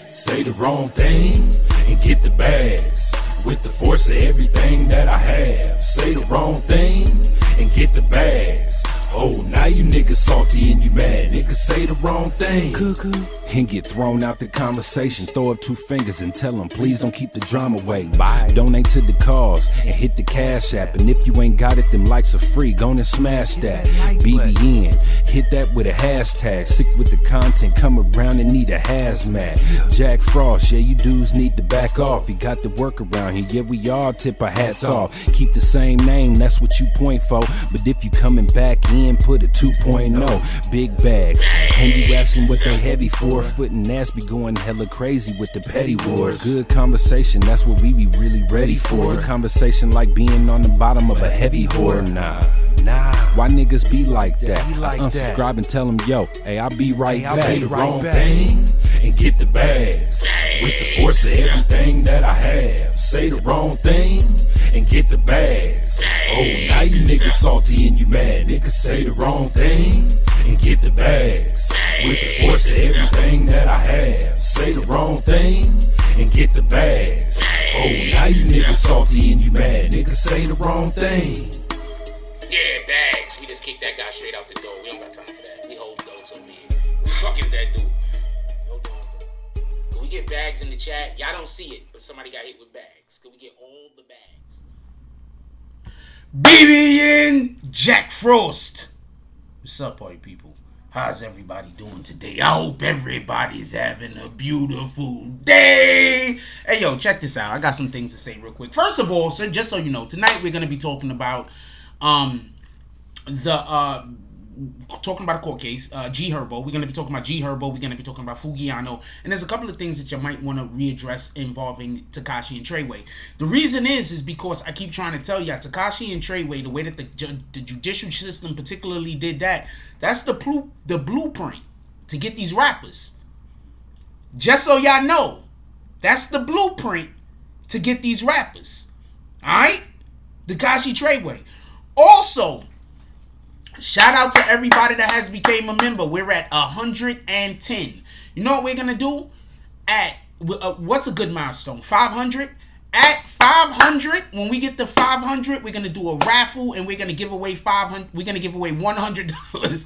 Say the wrong thing and get the bags. With the force of everything that I have. Say the wrong thing and get the bags. Oh, now you niggas salty and you mad. Niggas say the wrong thing and get thrown out the conversation. Throw up two fingers and tell them, please don't keep the drama away. Bye. Donate to the cause and hit the cash app. And if you ain't got it, them likes are free. Go and smash that. BBN, hit that with a hashtag. Sick with the content, come around and need a hazmat. Jack Frost, yeah, you dudes need to back off. You got the work around here, yeah, we all tip our hats off. Keep the same name, that's what you point for. But if you coming back in, put a 2.0. Big bags, and you asking what they heavy for. Foot and ass be going hella crazy with the petty wars. Good conversation, that's what we be really ready for. Good conversation like being on the bottom of a heavy whore. Nah, why niggas be like that? Unsubscribe and tell them, yo, hey, I'll be right back. Say the wrong thing and get the bags. With the force of everything that I have. Say the wrong thing and get the bags. Oh, now you niggas salty and you mad. Niggas say the wrong thing and get the bags. With the force of everything that I have. Say the wrong thing and get the bags. Oh, now you niggas salty and you mad. Niggas say the wrong thing. Yeah, bags. We just kicked that guy straight out the door. We don't got time for that. We hold those over here. Who the fuck is that dude? Hold on. Can we get bags in the chat? Y'all don't see it, but somebody got hit with bags. Can we get all the bags? BBN Jack Frost. What's up, party people? How's everybody doing today? I hope everybody's having a beautiful day. Hey, yo, check this out. I got some things to say real quick. First of all, so just so you know, tonight we're going to be talking about talking about a court case, G Herbo. We're going to be talking about G Herbo. We're going to be talking about Fugiano. And there's a couple of things that you might want to readdress involving Tekashi and Tr3yway. The reason is because I keep trying to tell you, Tekashi and Tr3yway, the way that the judicial system particularly did that, that's the blueprint to get these rappers. Just so y'all know, that's the blueprint to get these rappers. Alright? Tekashi, Tr3yway. Also, shout out to everybody that has became a member. We're at 110. You know what we're going to do? At what's a good milestone? 500. At 500, when we get to 500, we're gonna do a raffle and we're gonna give away 500. We're gonna give away $100.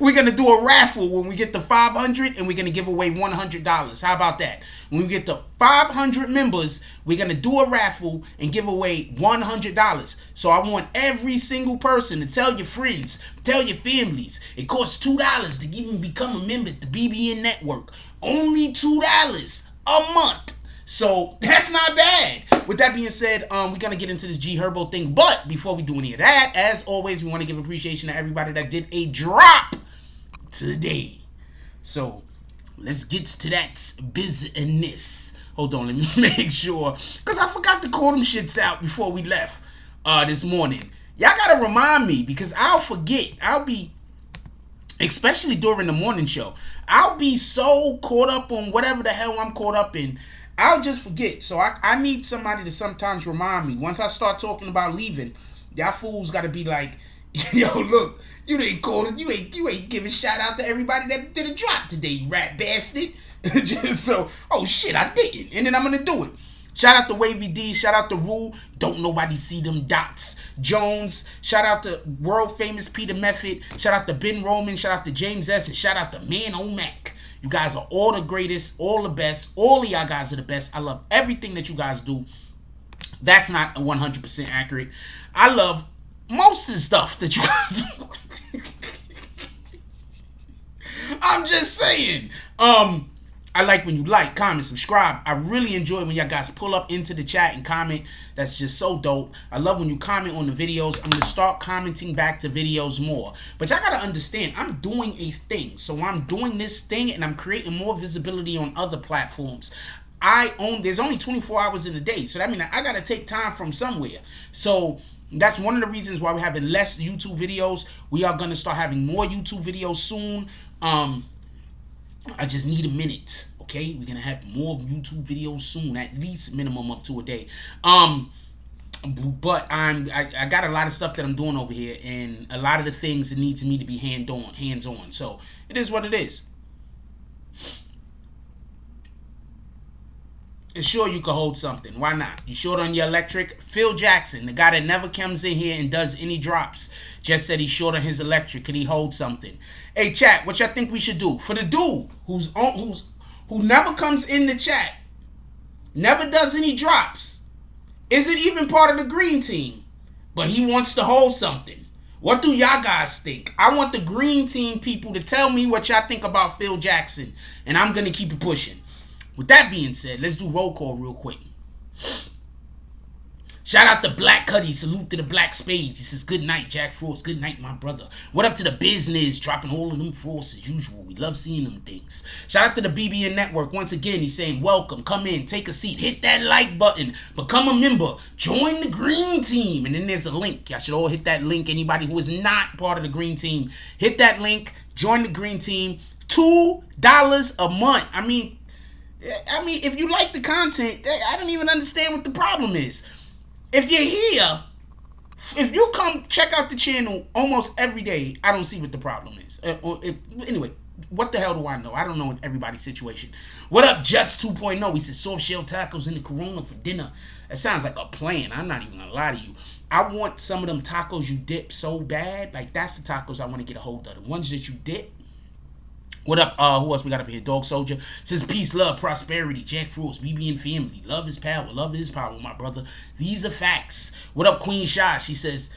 We're gonna do a raffle when we get to 500, and we're gonna give away $100. How about that? When we get to 500 members, we're gonna do a raffle and give away $100. So I want every single person to tell your friends, tell your families. It costs $2 to even become a member at the BBN Network. Only $2 a month. So that's not bad. With that being said, we're gonna get into this G Herbo thing. But before we do any of that, as always, we want to give appreciation to everybody that did a drop today. So let's get to that business. Hold on, let me make sure, because I forgot to call them shits out before we left this morning. Y'all gotta remind me, because I'll forget. I'll be, especially during the morning show, I'll be so caught up on whatever the hell I'm caught up in, I'll just forget. So I need somebody to sometimes remind me. Once I start talking about leaving, y'all fools got to be like, yo, look, you ain't called, you ain't giving shout out to everybody that did a drop today, you rat bastard. Just so, oh shit, I didn't, and then I'm gonna do it. Shout out to Wavy D, shout out to Rule, don't nobody see them dots. Jones, shout out to world famous Peter Method, shout out to Ben Roman, shout out to James S, and shout out to Man O Mac. You guys are all the greatest, all the best, all of y'all guys are the best. I love everything that you guys do. That's not 100% accurate. I love most of the stuff that you guys do. I'm just saying. I like when you like, comment, subscribe. I really enjoy when y'all guys pull up into the chat and comment. That's just so dope. I love when you comment on the videos. I'm going to start commenting back to videos more. But y'all got to understand, I'm doing a thing. So I'm doing this thing and I'm creating more visibility on other platforms. There's only 24 hours in a day. So that means I got to take time from somewhere. So that's one of the reasons why we're having less YouTube videos. We are going to start having more YouTube videos soon. I just need a minute, okay? We're gonna have more YouTube videos soon, at least minimum of 2 a day. But I got a lot of stuff that I'm doing over here, and a lot of the things it needs me to be hands on. So it is what it is. And sure, you could hold something. Why not? You short on your electric? Phil Jackson, the guy that never comes in here and does any drops, just said he's short on his electric. Could he hold something? Hey, chat, what y'all think we should do? For the dude who never comes in the chat, never does any drops, isn't even part of the green team, but he wants to hold something. What do y'all guys think? I want the green team people to tell me what y'all think about Phil Jackson, and I'm going to keep it pushing. With that being said, let's do roll call real quick. Shout out to Black Cuddy. Salute to the Black Spades. He says, good night, Jack Frost. Good night, my brother. What up to the business? Dropping all of them Frosts as usual. We love seeing them things. Shout out to the BBN Network. Once again, he's saying, welcome. Come in. Take a seat. Hit that like button. Become a member. Join the green team. And then there's a link. Y'all should all hit that link. Anybody who is not part of the green team, hit that link. Join the green team. $2 a month. I mean, if you like the content, I don't even understand what the problem is. If you're here, if you come check out the channel almost every day, I don't see what the problem is. Anyway, what the hell do I know? I don't know everybody's situation. What up, Just 2.0? He says, soft shell tacos in the Corona for dinner. That sounds like a plan. I'm not even gonna lie to you. I want some of them tacos you dip so bad. Like, that's the tacos I want to get a hold of. The ones that you dip. What up? Who else we got up here? Dog Soldier says, peace, love, prosperity, Jack Frost, BB and family. Love is power. Love is power, my brother. These are facts. What up, Queen Shah? She says,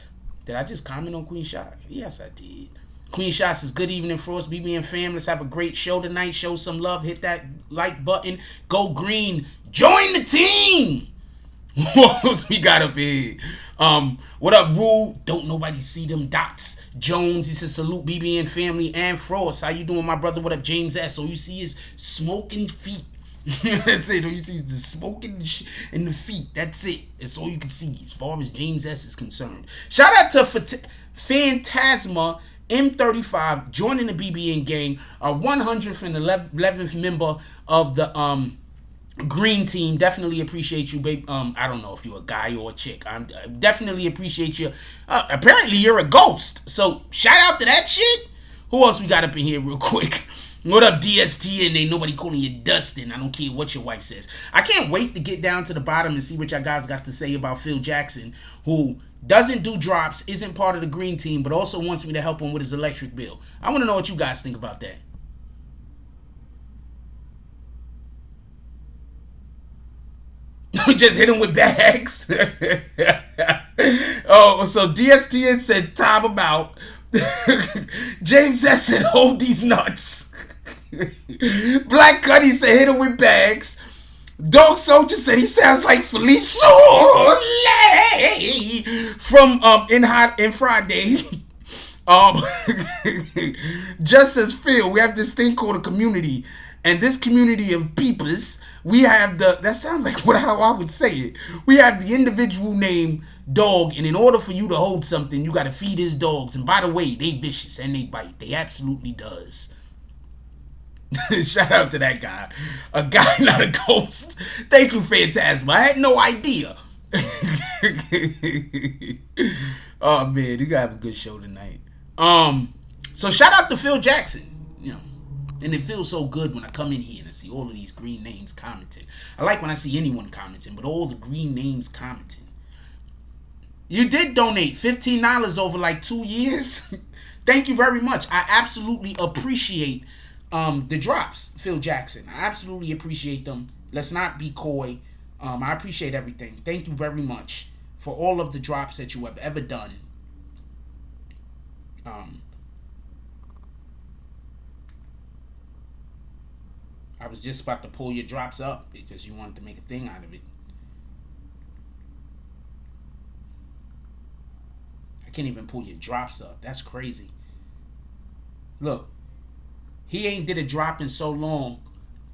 did I just comment on Queen Shah? Yes, I did. Queen Shah says, good evening, Frost, BB and fam. Let's have a great show tonight. Show some love. Hit that like button. Go green. Join the team. What else we got up here? What up, Rule? Don't nobody see them dots. Jones, he says, salute BBN family and Frost. How you doing, my brother? What up, James S? All you see is smoking feet. That's it. All you see is the smoking in the feet. That's it. That's all you can see as far as James S is concerned. Shout out to Phantasma M35 joining the BBN gang, a 111th member of the green team. Definitely appreciate you, babe. I don't know if you're a guy or a chick. I definitely appreciate you. Apparently you're a ghost, so shout out to that shit. Who else we got up in here real quick? What up, DSTN? Ain't nobody calling you Dustin. I don't care what your wife says. I can't wait to get down to the bottom and see what y'all guys got to say about Phil Jackson, who doesn't do drops, isn't part of the green team, but also wants me to help him with his electric bill. I want to know what you guys think about that. Just hit him with bags. Oh, so DSTN said time about. James S said hold these nuts. Black Cuddy said hit him with bags. Dog Soldier said he sounds like Felice from in Friday. Just as Phil, we have this thing called a community, and this community of peepers, we have that sounds like how I would say it. We have the individual named dog, and in order for you to hold something, you got to feed his dogs. And by the way, they vicious and they bite. They absolutely does. Shout out to that guy. A guy, not a ghost. Thank you, Phantasma. I had no idea. Oh man, you gotta have a good show tonight. So shout out to Phil Jackson. You know, and it feels so good when I come in here and I see all of these green names commenting. I like when I see anyone commenting, but all the green names commenting. You did donate $15 over like 2 years. Thank you very much. I absolutely appreciate the drops, Phil Jackson. I absolutely appreciate them. Let's not be coy. I appreciate everything. Thank you very much for all of the drops that you have ever done. I was just about to pull your drops up because you wanted to make a thing out of it. I can't even pull your drops up. That's crazy. Look, he ain't did a drop in so long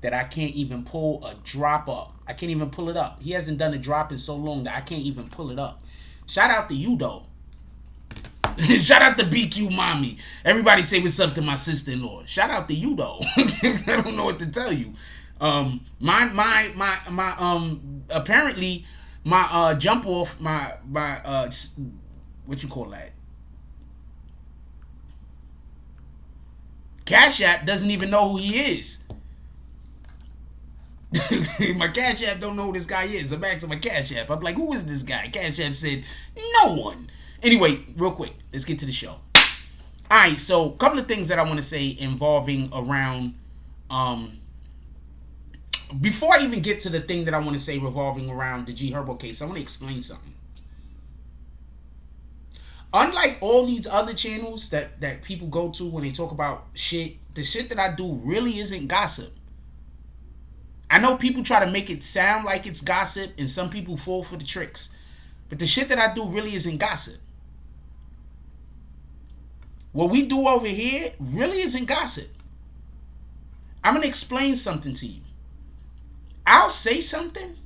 that I can't even pull a drop up. I can't even pull it up. He hasn't done a drop in so long that I can't even pull it up. Shout out to you, though. Shout out to BQ Mommy. Everybody say what's up to my sister-in-law. Shout out to you, though. I don't know what to tell you. Apparently my jump off, my what you call that? Cash App doesn't even know who he is. My Cash App don't know who this guy is. I'm asking my Cash App. I'm like, who is this guy? Cash App said, no one. Anyway, real quick, let's get to the show. All right, so a couple of things that I want to say involving around, before I even get to the thing that I want to say revolving around the G Herbo case, I want to explain something. Unlike all these other channels that people go to when they talk about shit, the shit that I do really isn't gossip. I know people try to make it sound like it's gossip, and some people fall for the tricks. But the shit that I do really isn't gossip. What we do over here really isn't gossip. I'm going to explain something to you. I'll say something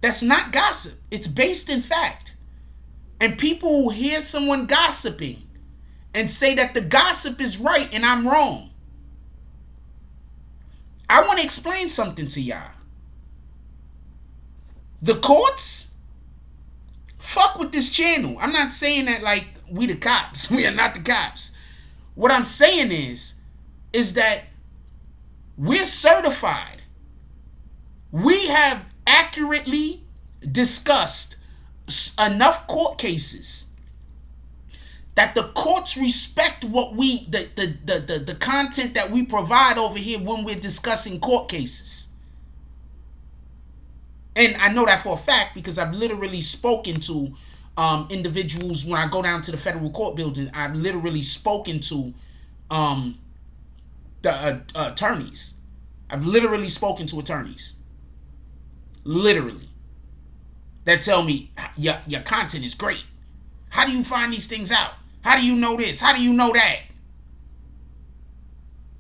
that's not gossip. It's based in fact. And people will hear someone gossiping and say that the gossip is right and I'm wrong. I want to explain something to y'all. The courts, fuck with this channel. I'm not saying that like we the cops. We are not the cops. What I'm saying is that we're certified. We have accurately discussed enough court cases that the courts respect what we the content that we provide over here when we're discussing court cases. And I know that for a fact because I've literally spoken to individuals when I go down to the federal court building. I've literally spoken to the attorneys. I've literally spoken to attorneys. Literally. That tell me your content is great. How do you find these things out? How do you know this? How do you know that?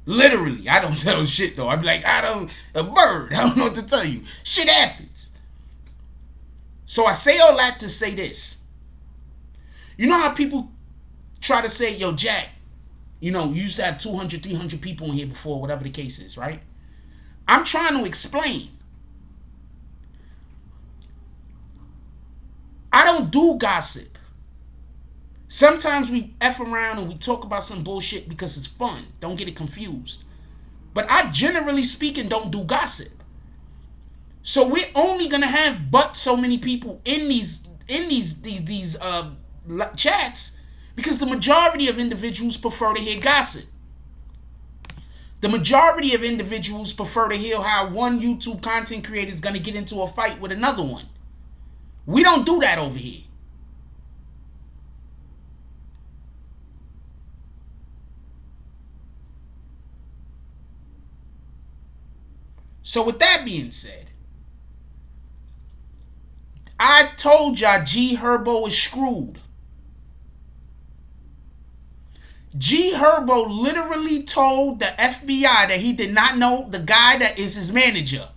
Literally, I don't tell shit though. I'm like, a bird. I don't know what to tell you. Shit happens. So I say all that to say this. You know how people try to say, yo, Jack, you know, you used to have 200, 300 people in here before, whatever the case is, right? I'm trying to explain. I don't do gossip. Sometimes we F around and we talk about some bullshit because it's fun. Don't get it confused. But I generally speaking don't do gossip. So we're only gonna have but so many people in these chats because the majority of individuals prefer to hear gossip. The majority of individuals prefer to hear how one YouTube content creator is gonna get into a fight with another one. We don't do that over here. So with that being said, I told y'all G Herbo is screwed. G Herbo literally told the FBI that he did not know the guy that is his manager.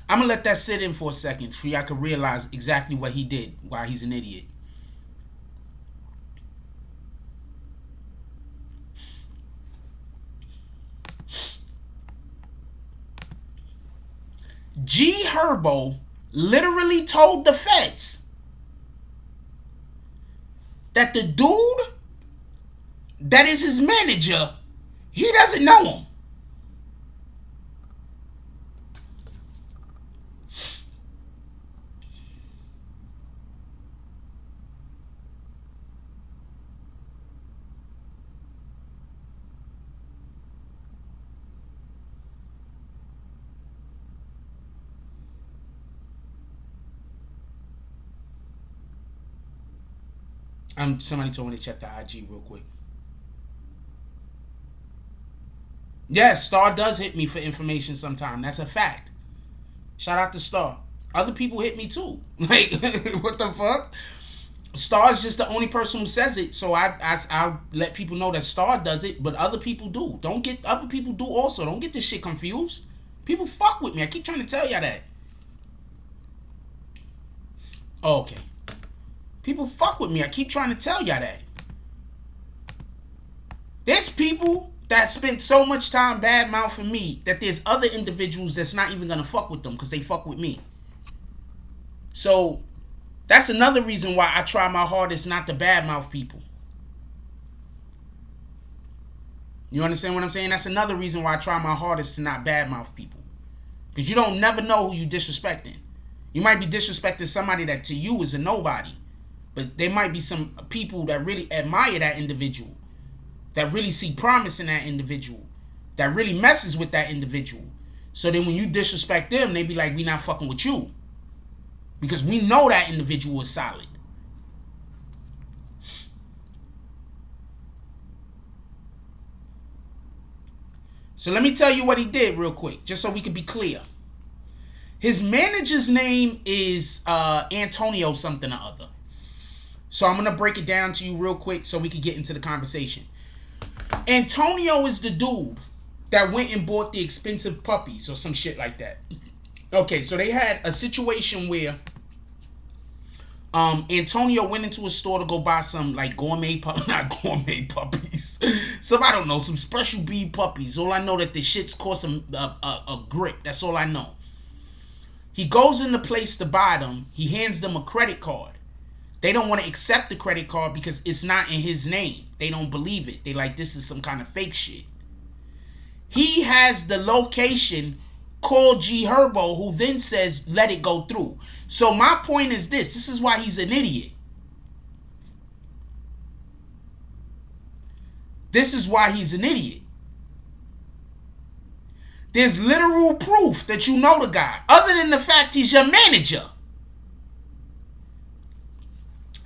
I'm going to let that sit in for a second so y'all can realize exactly what he did, why he's an idiot. G Herbo literally told the feds that the dude that is his manager, he doesn't know him. Somebody told me to check the IG real quick. Yes, Star does hit me for information sometime. That's a fact. Shout out to Star. Other people hit me too. Like, what the fuck? Star's just the only person who says it, so I'll let people know that Star does it, but other people do. Other people do also. Don't get this shit confused. People fuck with me. I keep trying to tell y'all that. Oh, okay. People fuck with me. I keep trying to tell y'all that. There's people that spent so much time bad-mouthing me that there's other individuals that's not even gonna fuck with them because they fuck with me. So that's another reason why I try my hardest not to badmouth people. You understand what I'm saying? That's another reason why I try my hardest to not badmouth people. Because you don't never know who you disrespecting. You might be disrespecting somebody that to you is a nobody. But there might be some people that really admire that individual, that really see promise in that individual, that really messes with that individual. So then when you disrespect them, they be like, we not fucking with you. Because we know that individual is solid. So let me tell you what he did real quick, just so we can be clear. His manager's name is Antonio something or other. So I'm going to break it down to you real quick so we can get into the conversation. Antonio is the dude that went and bought the expensive puppies or some shit like that. Okay, so they had a situation where Antonio went into a store to go buy some like not gourmet puppies. Some, I don't know, some special breed puppies. All I know that the shits cost him a grip. That's all I know. He goes in the place to buy them. He hands them a credit card. They don't want to accept the credit card because it's not in his name. They don't believe it. They like, this is some kind of fake shit. He has the location, called G Herbo, who then says, let it go through. So my point is this. This is why he's an idiot. This is why he's an idiot. There's literal proof that you know the guy, other than the fact he's your manager.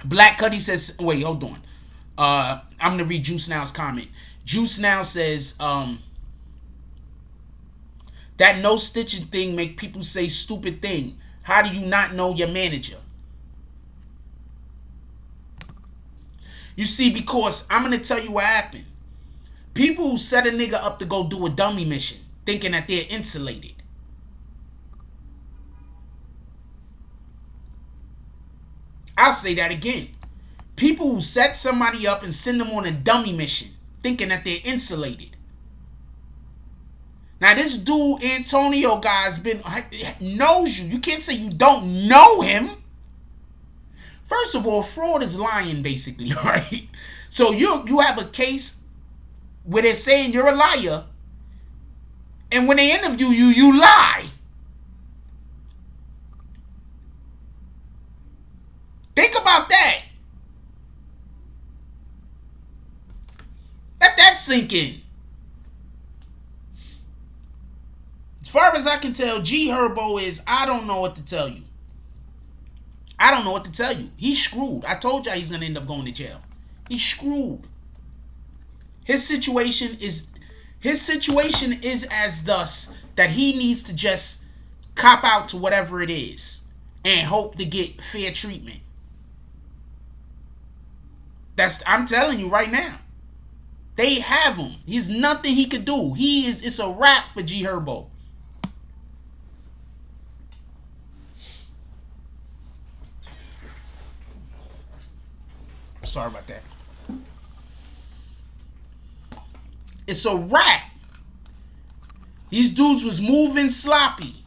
Black Cuddy says, wait, hold on. I'm going to read Juice Now's comment. Juice Now says, that no stitching thing make people say stupid thing. How do you not know your manager? You see, because I'm going to tell you what happened. People who set a nigga up to go do a dummy mission, thinking that they're insulated. I'll say that again. People who set somebody up and send them on a dummy mission, thinking that they're insulated. Now this dude Antonio guy's been knows you. You can't say you don't know him. First of all, fraud is lying, basically, right? So you have a case where they're saying you're a liar, and when they interview you, you lie. Think about that. Let that sink in. As far as I can tell, G Herbo is, I don't know what to tell you. I don't know what to tell you. He's screwed. I told y'all he's going to end up going to jail. He's screwed. His situation is as thus that he needs to just cop out to whatever it is and hope to get fair treatment. I'm telling you right now. They have him. He's nothing he could do. It's a wrap for G Herbo. Sorry about that. It's a wrap. These dudes was moving sloppy.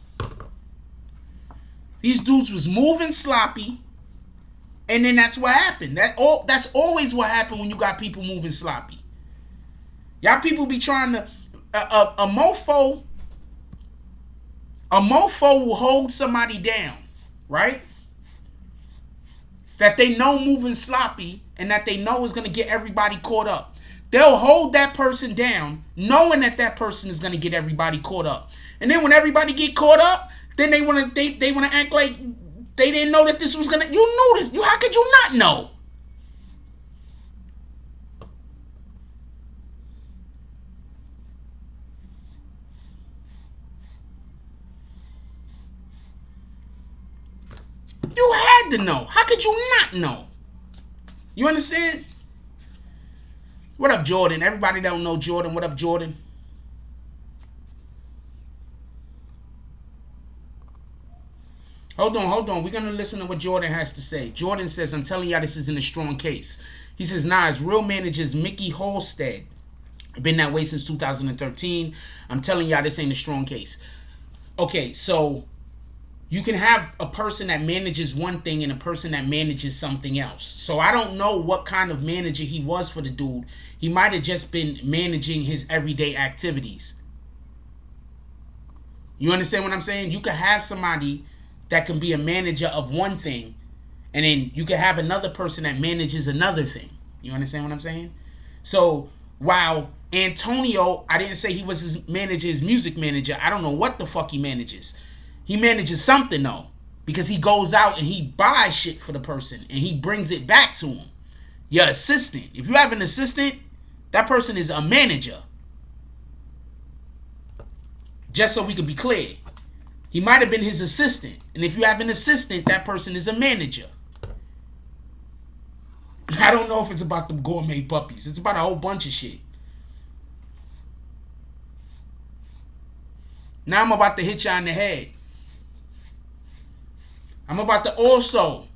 And then that's what happened. That's always what happened when you got people moving sloppy. Y'all people be trying to a mofo will hold somebody down, right? That they know moving sloppy and that they know is going to get everybody caught up. They'll hold that person down knowing that that person is going to get everybody caught up. And then when everybody get caught up, then they want to act like they didn't know that this was going to... You knew this. How could you not know? You had to know. How could you not know? You understand? What up, Jordan? Everybody don't know Jordan. What up, Jordan? Hold on. We're going to listen to what Jordan has to say. Jordan says, I'm telling y'all this isn't a strong case. He says, nah, his real manager's Mickey Halstead. Been that way since 2013. I'm telling y'all this ain't a strong case. Okay, so you can have a person that manages one thing and a person that manages something else. So I don't know what kind of manager he was for the dude. He might have just been managing his everyday activities. You understand what I'm saying? You could have somebody that can be a manager of one thing, and then you could have another person that manages another thing. You understand what I'm saying? So while Antonio, I didn't say he was his manager, his music manager. I don't know what the fuck he manages. He manages something though, because he goes out and he buys shit for the person and he brings it back to him. Your assistant. If you have an assistant, that person is a manager. Just so we can be clear. He might have been his assistant. And if you have an assistant, that person is a manager. I don't know if it's about the gourmet puppies. It's about a whole bunch of shit. Now I'm about to hit you on the head. I'm about to also,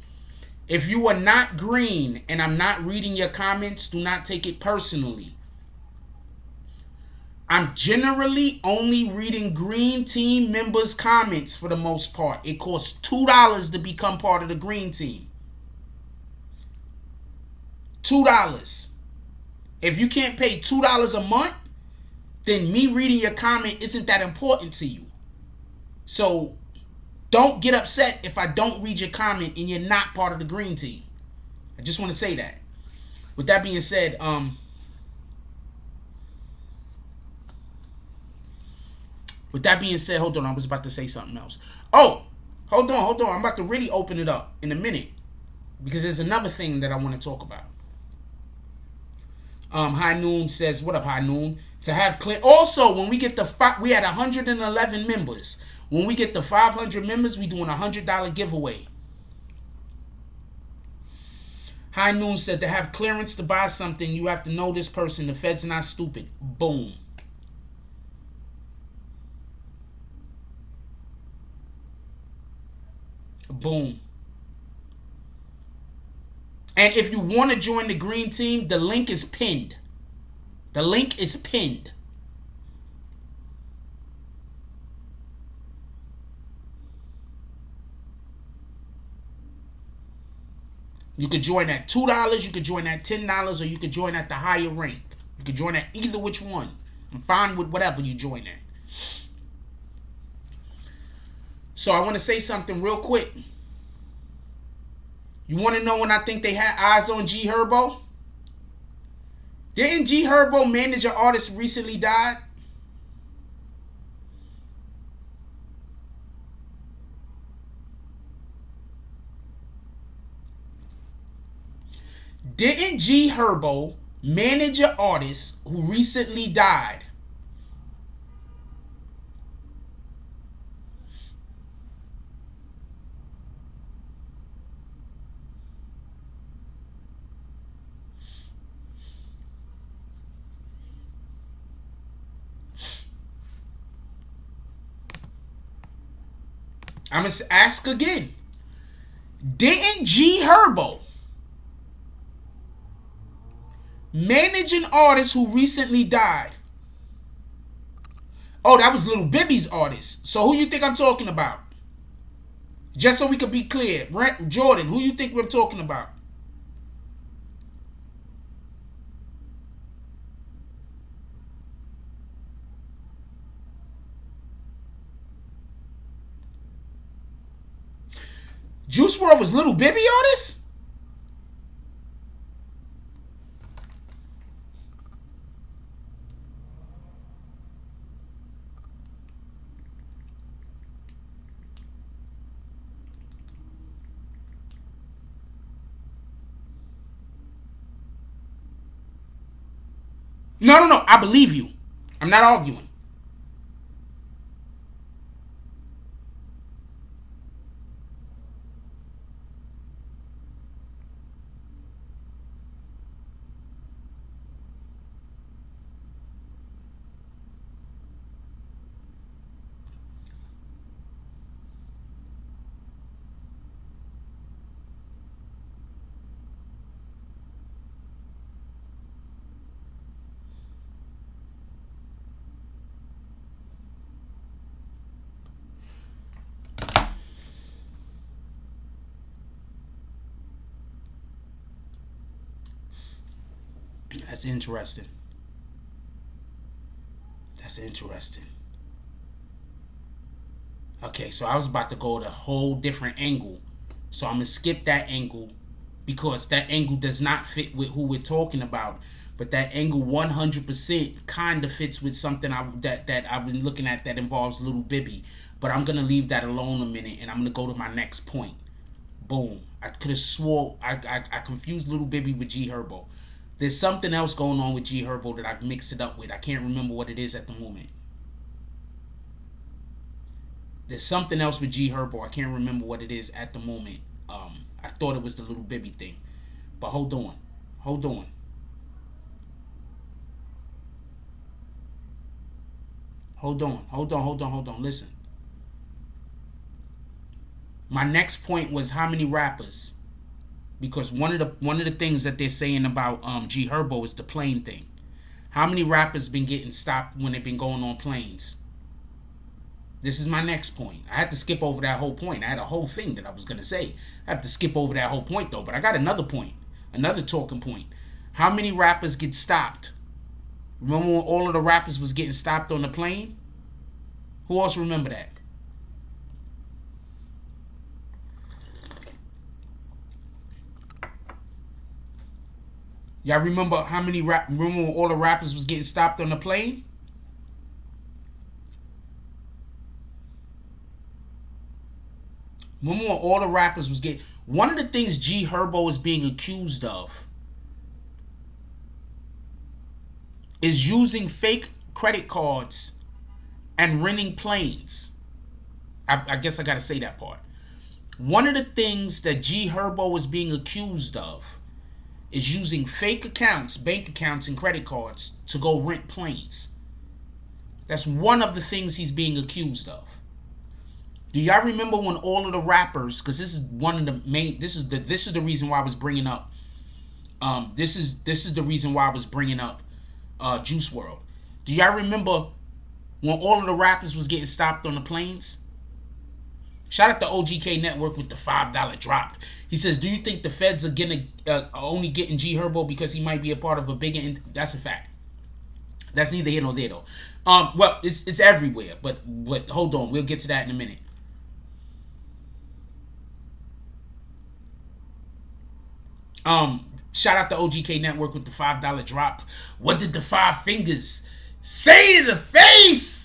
if you are not green and I'm not reading your comments, do not take it personally. I'm generally only reading green team members' comments for the most part. It costs $2 to become part of the green team. $2. If you can't pay $2 a month, then me reading your comment isn't that important to you. So don't get upset if I don't read your comment and you're not part of the green team. I just want to say that. With that being said, hold on. I was about to say something else. Oh, hold on. I'm about to really open it up in a minute because there's another thing that I want to talk about. High Noon says, what up, High Noon? To have also, when we get we had 111 members. When we get to 500 members, we doing a $100 giveaway. High Noon said, to have clearance to buy something, you have to know this person. The Fed's not stupid. Boom. Boom. And if you want to join the green team, the link is pinned. The link is pinned. You could join at $2, you could join at $10, or you could join at the higher rank. You could join at either which one. I'm fine with whatever you join at. So I want to say something real quick. You want to know when I think they had eyes on G Herbo? Didn't G Herbo manage an artist recently died? Didn't G Herbo manage an artist who recently died? I'm going to ask again. Didn't G Herbo manage an artist who recently died? Oh, that was Little Bibby's artist. So who you think I'm talking about? Just so we can be clear. Jordan, who you think we're talking about? Juice WRLD was Little Bibby artist? No. I believe you. I'm not arguing. That's interesting. That's interesting. Okay, so I was about to go to a whole different angle. So I'm going to skip that angle because that angle does not fit with who we're talking about. But that angle 100% kind of fits with something that I've been looking at that involves Little Bibby. But I'm going to leave that alone a minute and I'm going to go to my next point. Boom. I could have swore I confused Little Bibby with G Herbo. There's something else going on with G Herbo that I've mixed it up with. I can't remember what it is at the moment. There's something else with G Herbo. I can't remember what it is at the moment. I thought it was the Little Bibby thing. But hold on. Hold on. Listen. My next point was how many rappers. Because one of the things that they're saying about G Herbo is the plane thing. How many rappers been getting stopped when they've been going on planes? This is my next point. I had to skip over that whole point. I had a whole thing that I was going to say. I have to skip over that whole point though. But I got another point. Another talking point. How many rappers get stopped? Remember when all of the rappers was getting stopped on the plane? Who else remember that? Y'all remember how many remember when all the rappers was getting stopped on the plane? Remember when all the rappers was getting... One of the things G Herbo is being accused of is using fake credit cards and renting planes. I guess I got to say that part. One of the things that G Herbo is being accused of is using fake accounts, bank accounts, and credit cards to go rent planes. That's one of the things he's being accused of. Do y'all remember when all of the rappers, because this is one of the main, this is the reason why I was bringing up, this is the reason why I was bringing up Juice WRLD. Do y'all remember when all of the rappers was getting stopped on the planes? Shout out to OGK Network with the $5 drop. He says, do you think the feds are only getting G Herbo because he might be a part of a bigger... That's a fact. That's neither here nor there, though. Well, it's everywhere, but hold on. We'll get to that in a minute. Shout out to OGK Network with the $5 drop. What did the 5 fingers say to the face?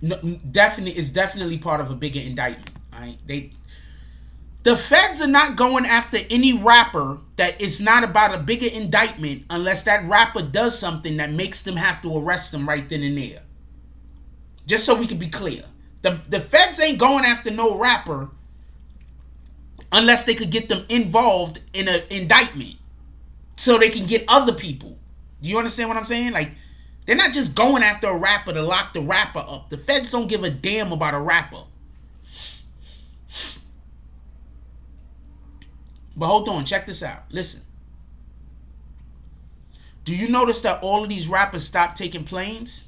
No, it's definitely part of a bigger indictment. All right, the feds are not going after any rapper that it's not about a bigger indictment unless that rapper does something that makes them have to arrest them right then and there. Just so we can be clear, the feds ain't going after no rapper unless they could get them involved in an indictment so they can get other people. Do you understand what I'm saying? Like, they're not just going after a rapper to lock the rapper up. The feds don't give a damn about a rapper. But hold on, check this out. Listen. Do you notice that all of these rappers stopped taking planes?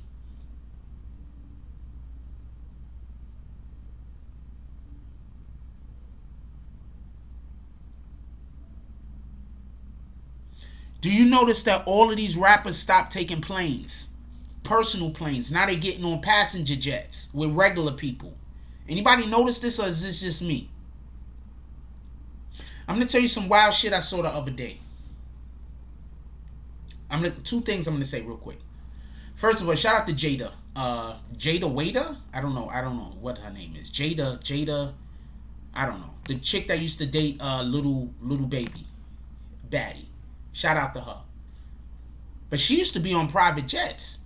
Do you notice that all of these rappers stopped taking planes? Personal planes. Now they're getting on passenger jets with regular people. Anybody notice this, or is this just me? I'm going to tell you some wild shit I saw the other day. Two things I'm going to say real quick. First of all, shout out to Jada. Jada Waiter? I don't know what her name is. Jada, I don't know. The chick that used to date little baby. Baddie. Shout out to her. But she used to be on private jets.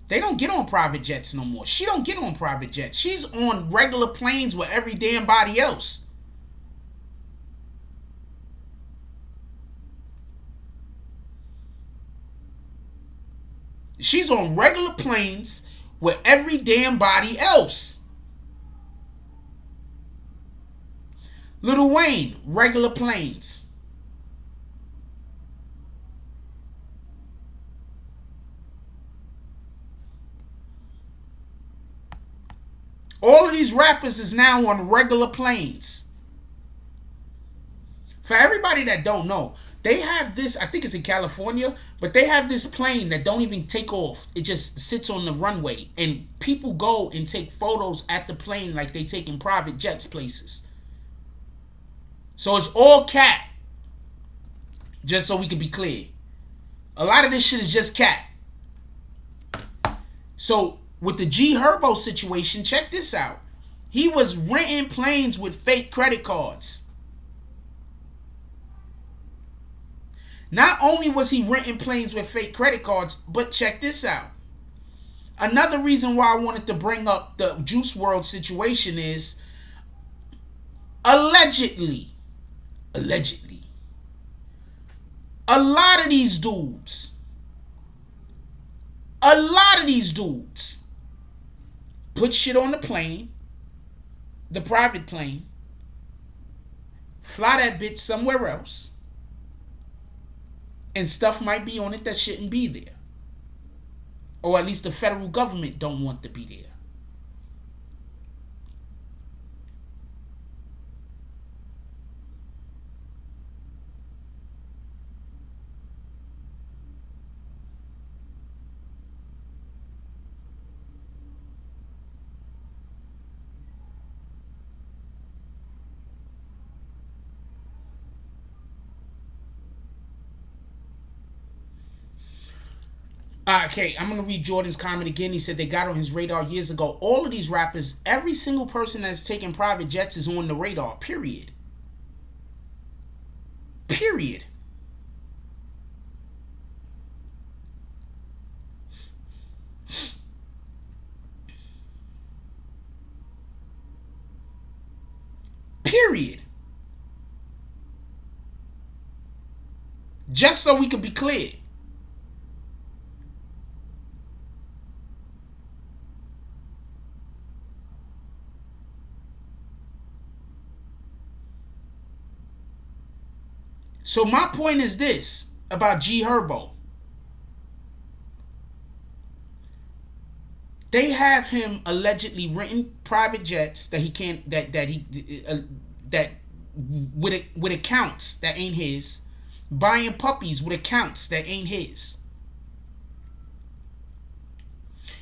They don't get on private jets no more. She don't get on private jets. She's on regular planes with every damn body else. She's on regular planes with every damn body else. Lil Wayne, regular planes. All of these rappers is now on regular planes. For everybody that don't know, they have this, I think it's in California, but they have this plane that don't even take off. It just sits on the runway. And people go and take photos at the plane like they taking private jets places. So it's all cat. Just so we can be clear. A lot of this shit is just cat. So with the G Herbo situation, check this out. He was renting planes with fake credit cards. Not only was he renting planes with fake credit cards, but check this out. Another reason why I wanted to bring up the Juice WRLD situation is allegedly, a lot of these dudes put shit on the plane, the private plane, fly that bitch somewhere else, and stuff might be on it that shouldn't be there. Or at least the federal government don't want to be there. Okay, I'm going to read Jordan's comment again. He said they got on his radar years ago. All of these rappers, every single person that's taking private jets is on the radar, period. Period. Period. Just so we can be clear. So my point is this about G Herbo. They have him allegedly renting private jets that he can't that with accounts that ain't his, buying puppies with accounts that ain't his.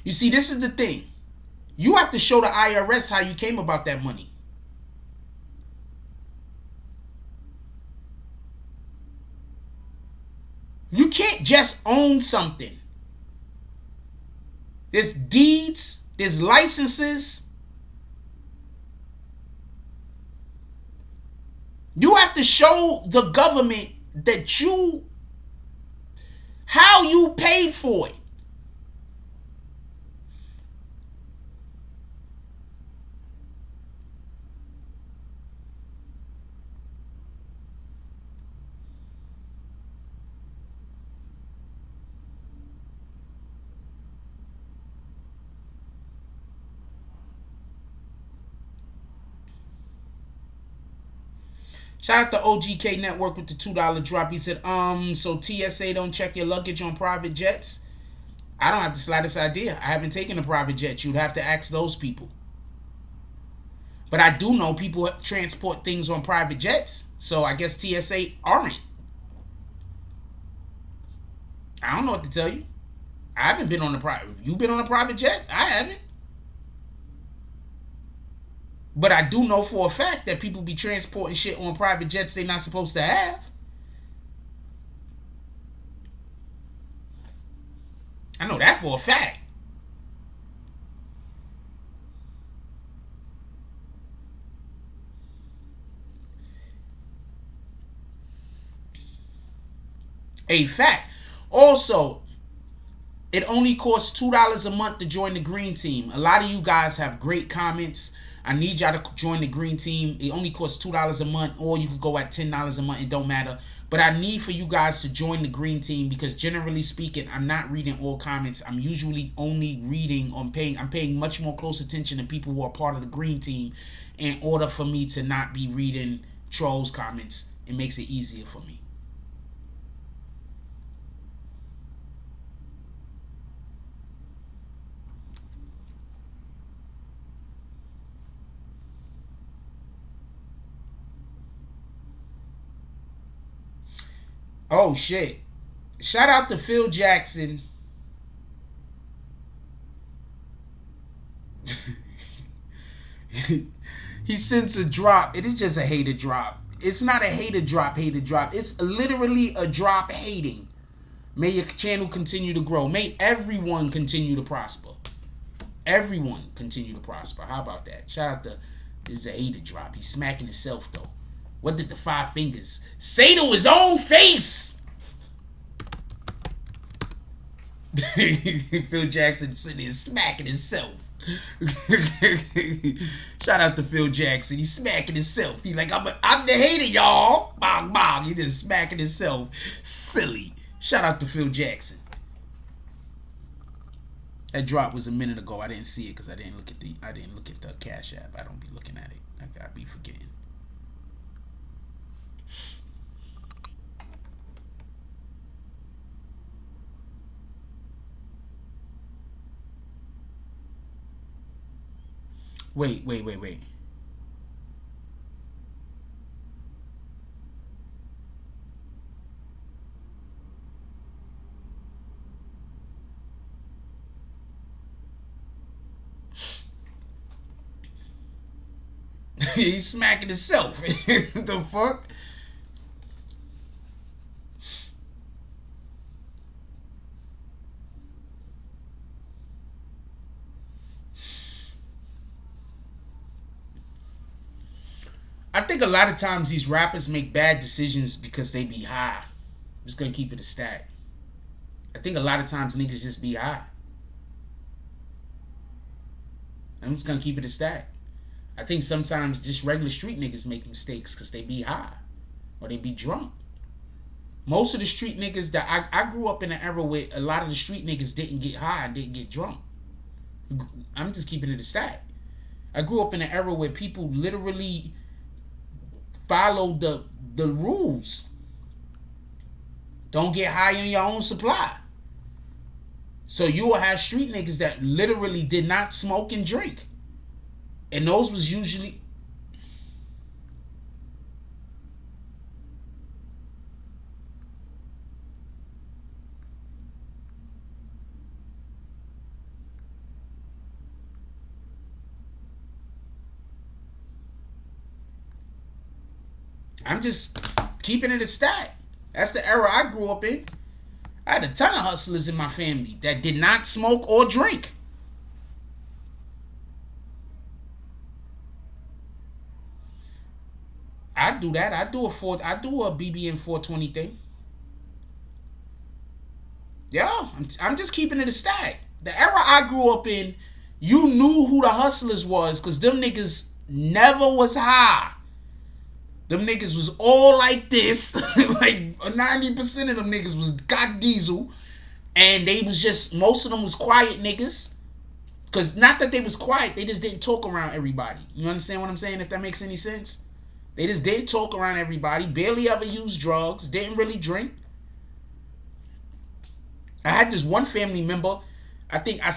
You see, this is the thing. You have to show the IRS how you came about that money. You can't just own something. There's deeds, there's licenses. You have to show the government that how you paid for it. Shout out to OGK Network with the $2 drop. He said, so TSA don't check your luggage on private jets? I don't have the slightest idea. I haven't taken a private jet. You'd have to ask those people. But I do know people transport things on private jets. So I guess TSA aren't. I don't know what to tell you. I haven't been on a private. You been on a private jet? I haven't. But I do know for a fact that people be transporting shit on private jets they're not supposed to have. I know that for a fact. A fact. Also, it only costs $2 a month to join the green team. A lot of you guys have great comments. I need y'all to join the green team. It only costs $2 a month, or you could go at $10 a month. It don't matter. But I need for you guys to join the green team because generally speaking, I'm not reading all comments. I'm usually only reading I'm paying much more close attention to people who are part of the green team in order for me to not be reading trolls' comments. It makes it easier for me. Oh shit. Shout out to Phil Jackson. He sends a drop. It is just a hater drop. It's not a hater drop. It's literally a drop hating. May your channel continue to grow. May everyone continue to prosper. Everyone continue to prosper. How about that? Shout out to, this is a hater drop. He's smacking himself though. What did the 5 fingers say to his own face? Phil Jackson sitting there smacking himself. Shout out to Phil Jackson. He's smacking himself. He's like, I'm the hater, y'all. Bong, bong. He just smacking himself. Silly. Shout out to Phil Jackson. That drop was a minute ago. I didn't see it because I didn't look at the Cash App. I don't be looking at it. I be forgetting. Wait. He's smacking himself. The fuck? I think a lot of times these rappers make bad decisions because they be high. I'm just gonna keep it a stack. I think a lot of times niggas just be high. I'm just gonna keep it a stack. I think sometimes just regular street niggas make mistakes because they be high or they be drunk. Most of the street niggas that I grew up in an era where a lot of the street niggas didn't get high and didn't get drunk. I'm just keeping it a stack. I grew up in an era where people literally followed the rules. Don't get high on your own supply. So you will have street niggas that literally did not smoke and drink. And those was usually... I'm just keeping it a stat. That's the era I grew up in. I had a ton of hustlers in my family that did not smoke or drink. I do that. I do a BBN 420 thing. Yeah, I'm just keeping it a stat. The era I grew up in, you knew who the hustlers was, because them niggas never was high. Them niggas was all like this. Like 90% of them niggas was got diesel. And they was just, most of them was quiet niggas. Because not that they was quiet, they just didn't talk around everybody. You understand what I'm saying, if that makes any sense? They just didn't talk around everybody. Barely ever used drugs. Didn't really drink. I had this one family member. I think I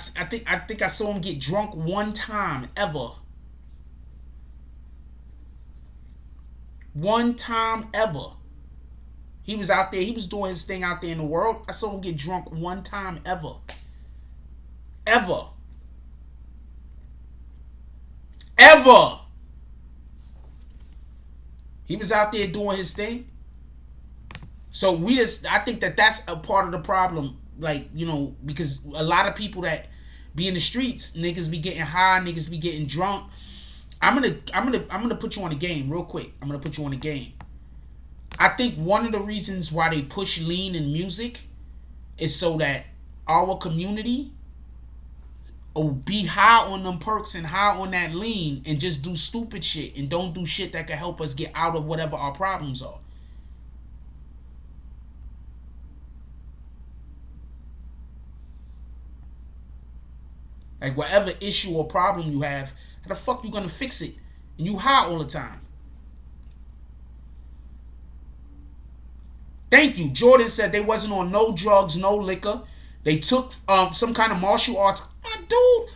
saw him get drunk one time ever. One time ever. He was out there. He was doing his thing out there in the world. I saw him get drunk one time ever. Ever. Ever. He was out there doing his thing. So I think that's a part of the problem. Like, you know, because a lot of people that be in the streets, niggas be getting high, niggas be getting drunk. I'm gonna put you on a game real quick. I'm gonna put you on a game. I think one of the reasons why they push lean in music is so that our community will be high on them perks and high on that lean and just do stupid shit and don't do shit that can help us get out of whatever our problems are. Like whatever issue or problem you have, how the fuck you gonna fix it? And you high all the time. Thank you. Jordan said they wasn't on no drugs, no liquor. They took some kind of martial arts. My dude,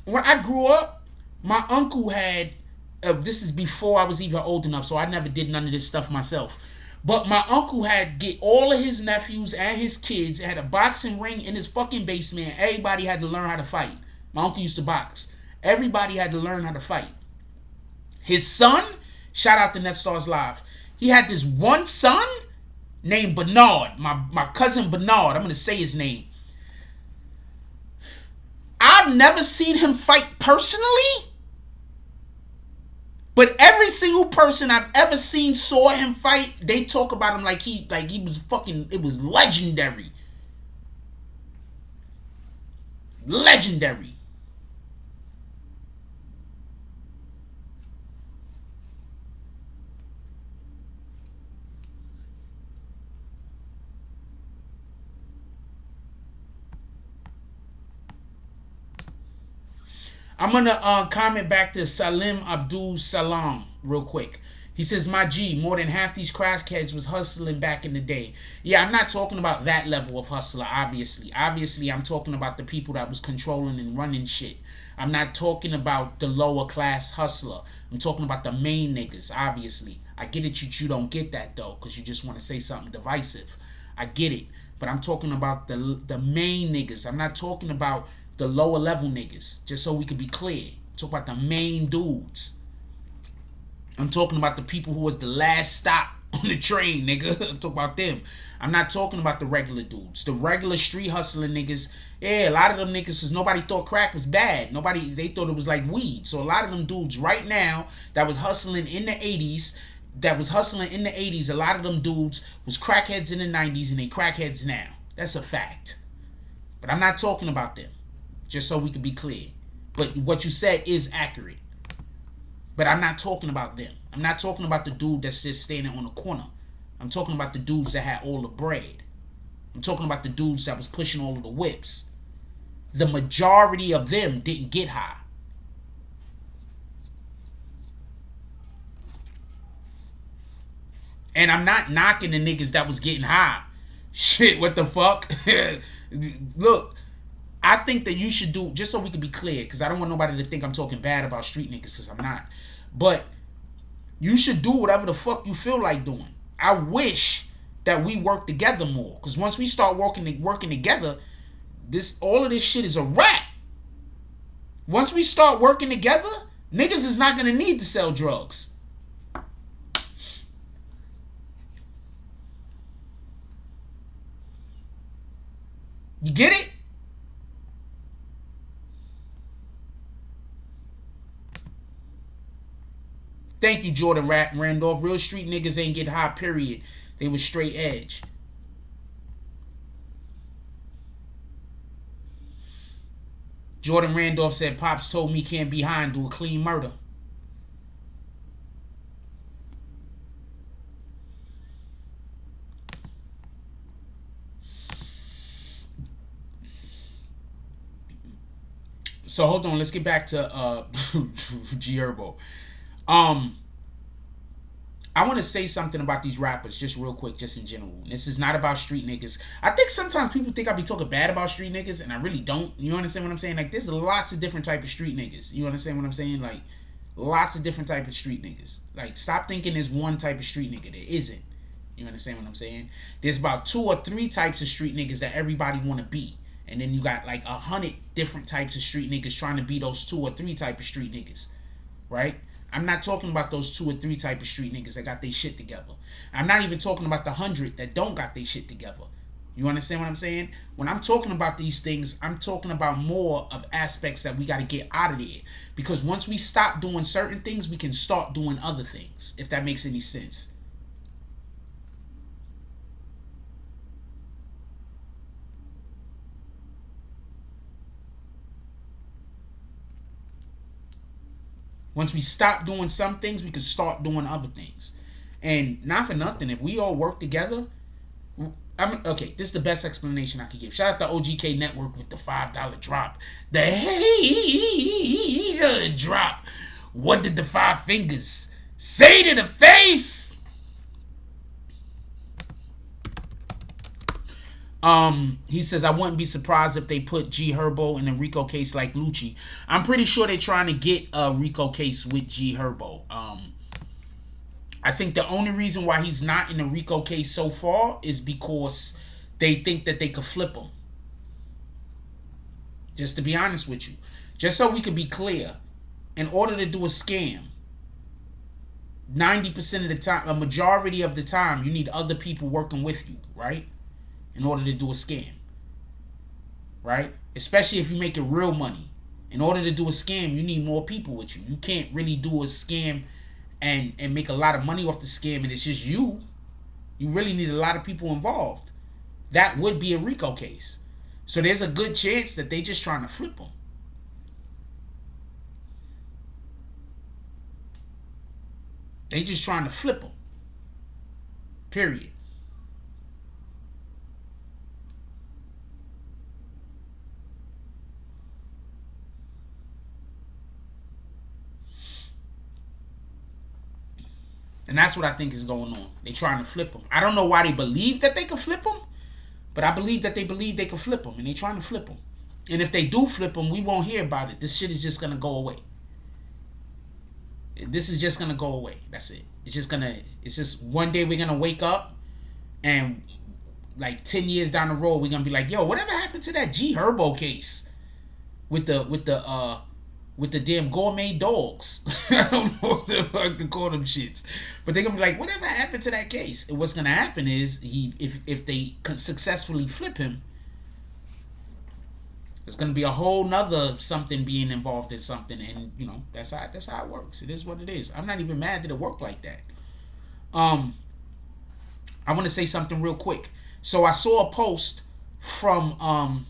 when I grew up, my uncle had, this is before I was even old enough, so I never did none of this stuff myself. But my uncle had get all of his nephews and his kids, had a boxing ring in his fucking basement. Everybody had to learn how to fight. My uncle used to box. Everybody had to learn how to fight. His son, shout out to NetStars Live. He had this one son named Bernard. My cousin Bernard. I'm going to say his name. I've never seen him fight personally. But every single person I've ever seen saw him fight, they talk about him like he was fucking, it was legendary. Legendary. I'm going to comment back to Salim Abdul Salam real quick. He says, my G, more than half these crackheads was hustling back in the day. Yeah, I'm not talking about that level of hustler, obviously. Obviously, I'm talking about the people that was controlling and running shit. I'm not talking about the lower class hustler. I'm talking about the main niggas, obviously. I get it, you don't get that, though, because you just want to say something divisive. I get it. But I'm talking about the main niggas. I'm not talking about the lower level niggas, just so we can be clear. I'm talking about the main dudes. I'm talking about the people who was the last stop on the train, nigga. I'm talking about them. I'm not talking about the regular dudes. The regular street hustling niggas, yeah, a lot of them niggas, nobody thought crack was bad. They thought it was like weed. So a lot of them dudes right now that was hustling in the 80s, a lot of them dudes was crackheads in the 90s and they crackheads now. That's a fact. But I'm not talking about them. Just so we can be clear. But what you said is accurate. But I'm not talking about them. I'm not talking about the dude that's just standing on the corner. I'm talking about the dudes that had all the bread. I'm talking about the dudes that was pushing all of the whips. The majority of them didn't get high. And I'm not knocking the niggas that was getting high. Shit, what the fuck? Look, I think that you should do, just so we can be clear, because I don't want nobody to think I'm talking bad about street niggas, because I'm not. But you should do whatever the fuck you feel like doing. I wish that we work together more, because once we start working together, all of this shit is a wrap. Once we start working together, niggas is not gonna need to sell drugs. You get it? Thank you, Jordan Randolph. Real street niggas ain't get high, period. They was straight edge. Jordan Randolph said, Pops told me can't be high and do a clean murder. So hold on, let's get back to G Herbo. I want to say something about these rappers, just real quick, just in general. This is not about street niggas. I think sometimes people think I be talking bad about street niggas, and I really don't. You understand what I'm saying? Like, there's lots of different type of street niggas. You understand what I'm saying? Like, lots of different type of street niggas. Like, stop thinking there's one type of street nigga. There isn't. You understand what I'm saying? There's about 2 or 3 types of street niggas that everybody want to be. And then you got like 100 different types of street niggas trying to be those 2 or 3 type of street niggas. Right? I'm not talking about those 2 or 3 type of street niggas that got their shit together. I'm not even talking about the 100 that don't got their shit together. You understand what I'm saying? When I'm talking about these things, I'm talking about more of aspects that we got to get out of there. Because once we stop doing certain things, we can start doing other things, if that makes any sense. Once we stop doing some things, we can start doing other things. And not for nothing, if we all work together, okay, this is the best explanation I could give. Shout out to OGK Network with the $5 drop. The hey drop. What did the 5 fingers say to the face? He says, I wouldn't be surprised if they put G Herbo in a RICO case like Lucci. I'm pretty sure they're trying to get a RICO case with G Herbo. I think the only reason why he's not in a RICO case so far is because they think that they could flip him. Just to be honest with you. Just so we could be clear. In order to do a scam, 90% of the time, a majority of the time, you need other people working with you, right? In order to do a scam, right? Especially if you make it real money. In order to do a scam, you need more people with you. You can't really do a scam and make a lot of money off the scam and it's just you. You really need a lot of people involved. That would be a RICO case. So there's a good chance that they just trying to flip them. They just trying to flip them. Period. And that's what I think is going on. They trying to flip them. I don't know why they believe that they can flip them, but I believe that they can flip them, and they trying to flip them. And if they do flip them, we won't hear about it. This shit is just going to go away. This is just going to go away. That's it. It's just one day we're going to wake up and like 10 years down the road, we're going to be like, yo, whatever happened to that G Herbo case with the damn gourmet dogs? I don't know what the fuck to call them shits. But they're going to be like, whatever happened to that case? And what's going to happen is, if they successfully flip him, there's going to be a whole nother something being involved in something. And, you know, that's how it works. It is what it is. I'm not even mad that it worked like that. I want to say something real quick. So I saw a post from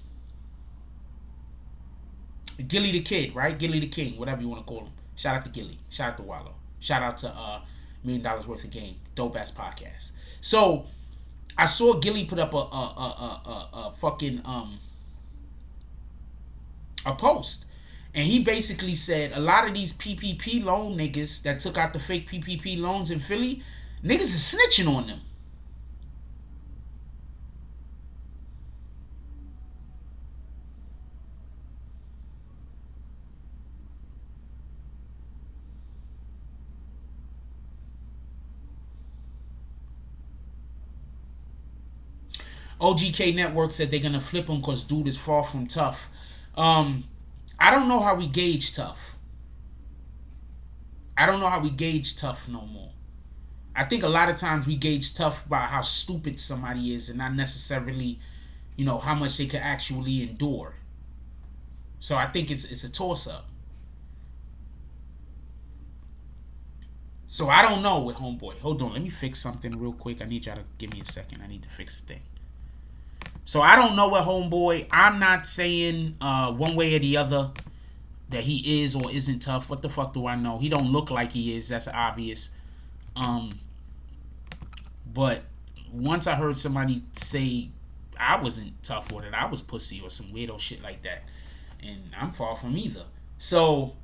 Gilly the Kid, right? Gilly the King, whatever you want to call him. Shout out to Gilly. Shout out to Wallow. Shout out to $1 million worth of game. Dope ass podcast. So I saw Gilly put up a fucking a post, and he basically said a lot of these PPP loan niggas that took out the fake PPP loans in Philly, niggas is snitching on them. OGK Network said they're gonna flip him because dude is far from tough. I don't know how we gauge tough. I don't know how we gauge tough no more. I think a lot of times we gauge tough by how stupid somebody is and not necessarily, you know, how much they can actually endure. So I think it's a toss-up. So I don't know with Homeboy. Hold on, let me fix something real quick. I need y'all to give me a second. I need to fix the thing. So I don't know with Homeboy. I'm not saying one way or the other that he is or isn't tough. What the fuck do I know? He don't look like he is. That's obvious. But once I heard somebody say I wasn't tough or that I was pussy or some weirdo shit like that, and I'm far from either. So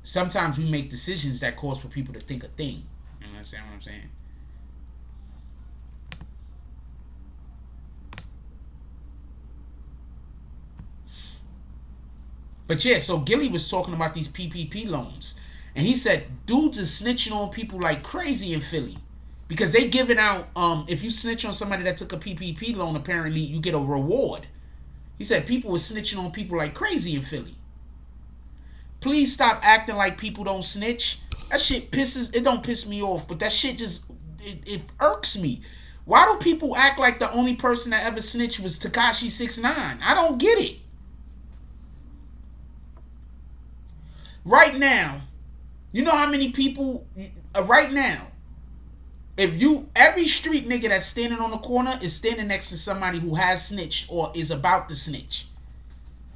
sometimes we make decisions that cause for people to think a thing. You understand what I'm saying? But yeah, so Gilly was talking about these PPP loans. And he said dudes is snitching on people like crazy in Philly. Because they giving out, if you snitch on somebody that took a PPP loan, apparently you get a reward. He said people were snitching on people like crazy in Philly. Please stop acting like people don't snitch. That shit pisses, it don't piss me off, but that shit just, it irks me. Why do people act like the only person that ever snitched was Tekashi 6ix9ine? I don't get it. Right now, you know how many people, right now, if you, every street nigga that's standing on the corner is standing next to somebody who has snitched or is about to snitch.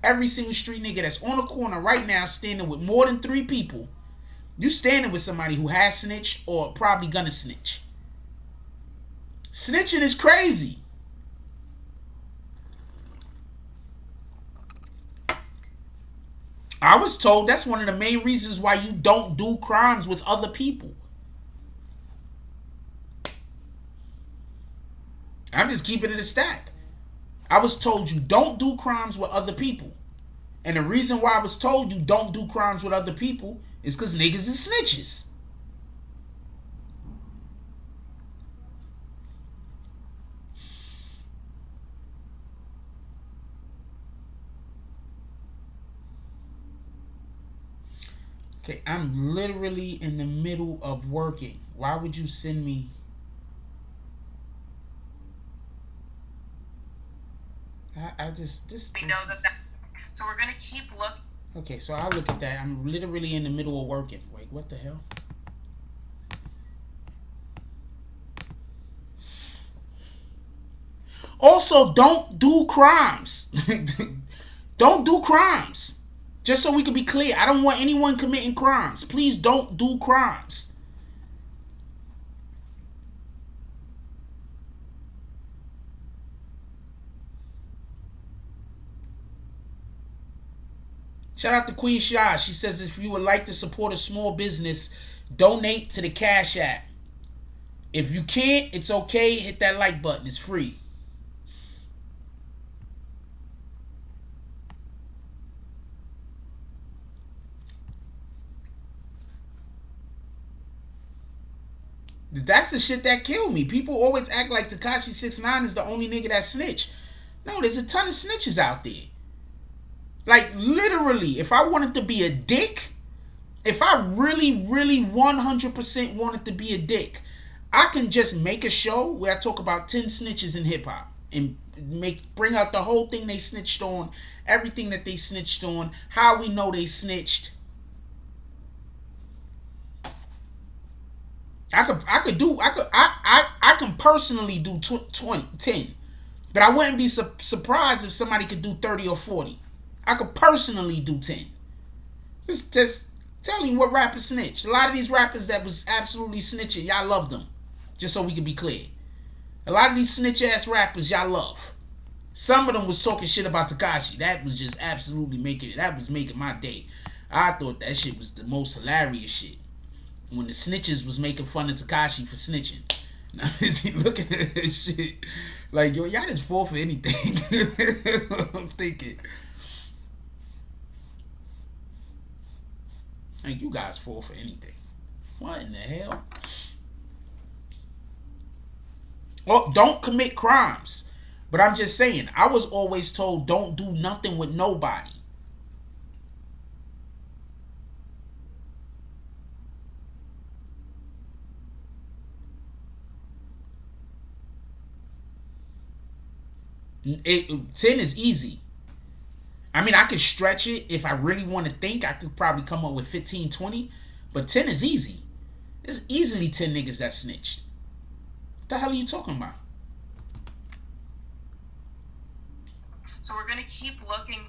Every single street nigga that's on the corner right now standing with more than 3 people, you standing with somebody who has snitched or probably gonna snitch. Snitching is crazy. I was told that's one of the main reasons why you don't do crimes with other people. I'm just keeping it a stack. I was told you don't do crimes with other people. And the reason why I was told you don't do crimes with other people is because niggas is snitches. Okay, I'm literally in the middle of working. Why would you send me? I just We know that. So we're gonna keep looking. Okay, so I'll look at that. I'm literally in the middle of working. Wait, what the hell? Also, don't do crimes. Don't do crimes. Just so we can be clear, I don't want anyone committing crimes. Please don't do crimes. Shout out to Queen Shah. She says if you would like to support a small business, donate to the Cash App. If you can't, it's okay. Hit that like button. It's free. That's the shit that killed me. People always act like Tekashi 6ix9ine is the only nigga that snitch. No, there's a ton of snitches out there. Like, literally, if I wanted to be a dick, if I really, really 100% wanted to be a dick, I can just make a show where I talk about 10 snitches in hip-hop and bring out the whole thing they snitched on, everything that they snitched on, how we know they snitched. I can personally do 10, but I wouldn't be surprised if somebody could do 30 or 40. I could personally do 10. Just telling you what rappers snitch. A lot of these rappers that was absolutely snitching, y'all love them. Just so we can be clear. A lot of these snitch ass rappers y'all love. Some of them was talking shit about Tekashi. That was just absolutely making my day. I thought that shit was the most hilarious shit. When the snitches was making fun of Tekashi for snitching. Now is he looking at this shit like, yo, y'all just fall for anything. That's what I'm thinking. Like, you guys fall for anything. What in the hell? Oh, don't commit crimes. But I'm just saying, I was always told don't do nothing with nobody. It 10 is easy. I mean, I could stretch it if I really want to think. I could probably come up with 15, 20. But 10 is easy. There's easily 10 niggas that snitched. What the hell are you talking about? So we're gonna keep looking.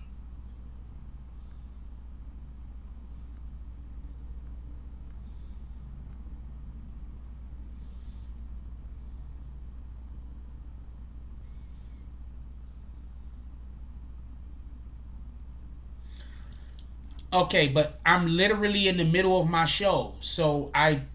Okay, but I'm literally in the middle of my show, so I'm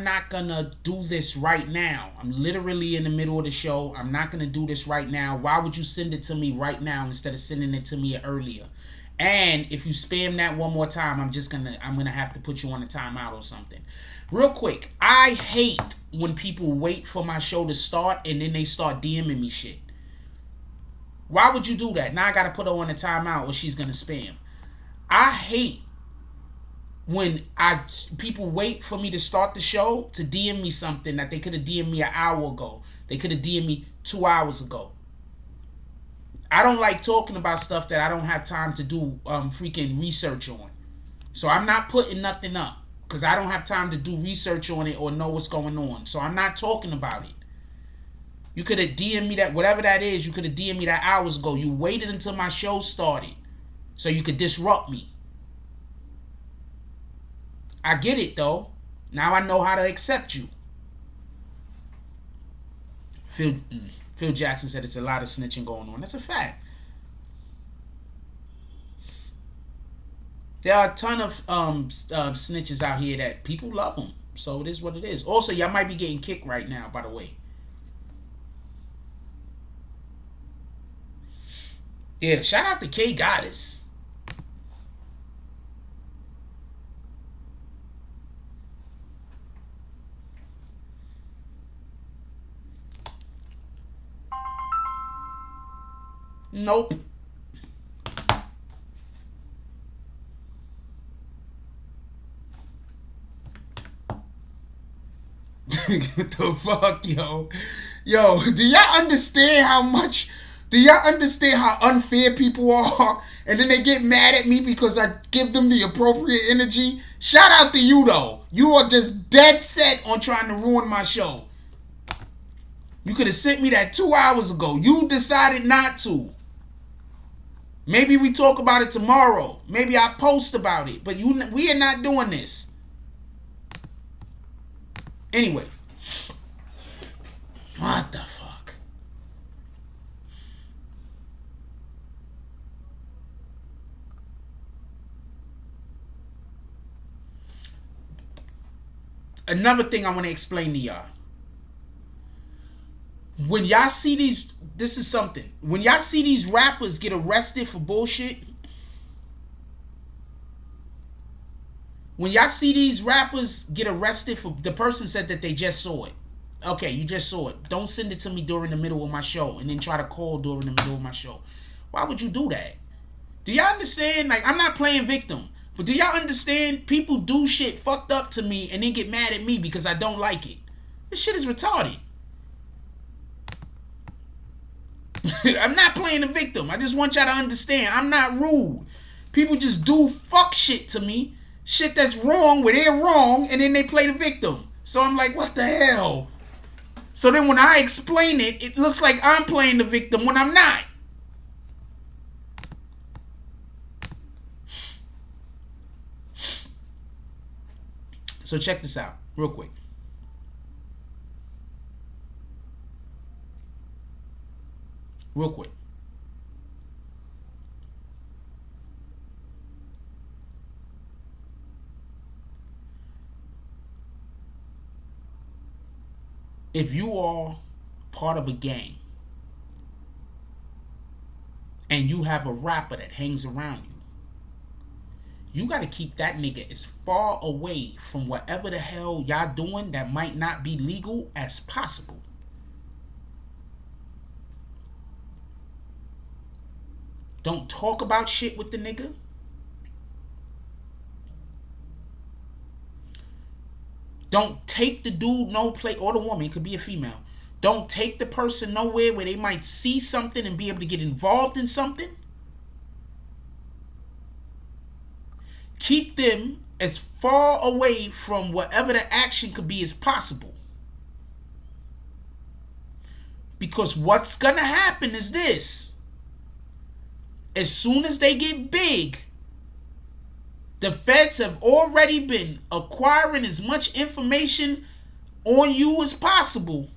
not gonna do this right now. I'm literally in the middle of the show. I'm not gonna do this right now. Why would you send it to me right now instead of sending it to me earlier? And if you spam that one more time, I'm gonna have to put you on a timeout or something. Real quick, I hate when people wait for my show to start and then they start DMing me shit. Why would you do that? Now I gotta put her on a timeout or she's gonna spam. I hate when people wait for me to start the show to DM me something that they could have DM'd me an hour ago. They could have DM'd me 2 hours ago. I don't like talking about stuff that I don't have time to do freaking research on. So I'm not putting nothing up because I don't have time to do research on it or know what's going on. So I'm not talking about it. You could have DM'd me that, whatever that is, you could have DM'd me that hours ago. You waited until my show started so you could disrupt me. I get it though. Now I know how to accept you. Phil Jackson said it's a lot of snitching going on. That's a fact. There are a ton of snitches out here that people love them. So it is what it is. Also, y'all might be getting kicked right now, by the way. Yeah, shout out to K Goddess. Nope. What the fuck, yo? Yo, do y'all understand how much... Do y'all understand how unfair people are? And then they get mad at me because I give them the appropriate energy? Shout out to you, though. You are just dead set on trying to ruin my show. You could have sent me that 2 hours ago. You decided not to. Maybe we talk about it tomorrow. Maybe I post about it. But we are not doing this. Anyway. What the fuck? Another thing I want to explain to y'all. When y'all see these... This is something. When y'all see these rappers get arrested for bullshit... When y'all see these rappers get arrested for... The person said that they just saw it. Okay, you just saw it. Don't send it to me during the middle of my show and then try to call during the middle of my show. Why would you do that? Do y'all understand? Like, I'm not playing victim. But do y'all understand? People do shit fucked up to me and then get mad at me because I don't like it. This shit is retarded. I'm not playing the victim. I just want y'all to understand. I'm not rude. People just do fuck shit to me. Shit that's wrong where they're wrong. And then they play the victim. So I'm like, what the hell? So then when I explain it, it looks like I'm playing the victim when I'm not. So check this out real quick. Real quick. If you are part of a gang and you have a rapper that hangs around you got to keep that nigga as far away from whatever the hell y'all doing that might not be legal as possible. Don't talk about shit with the nigga. Don't take the dude no place, or the woman, it could be a female. Don't take the person nowhere where they might see something and be able to get involved in something. Keep them as far away from whatever the action could be as possible. Because what's going to happen is this. As soon as they get big, the feds have already been acquiring as much information on you as possible.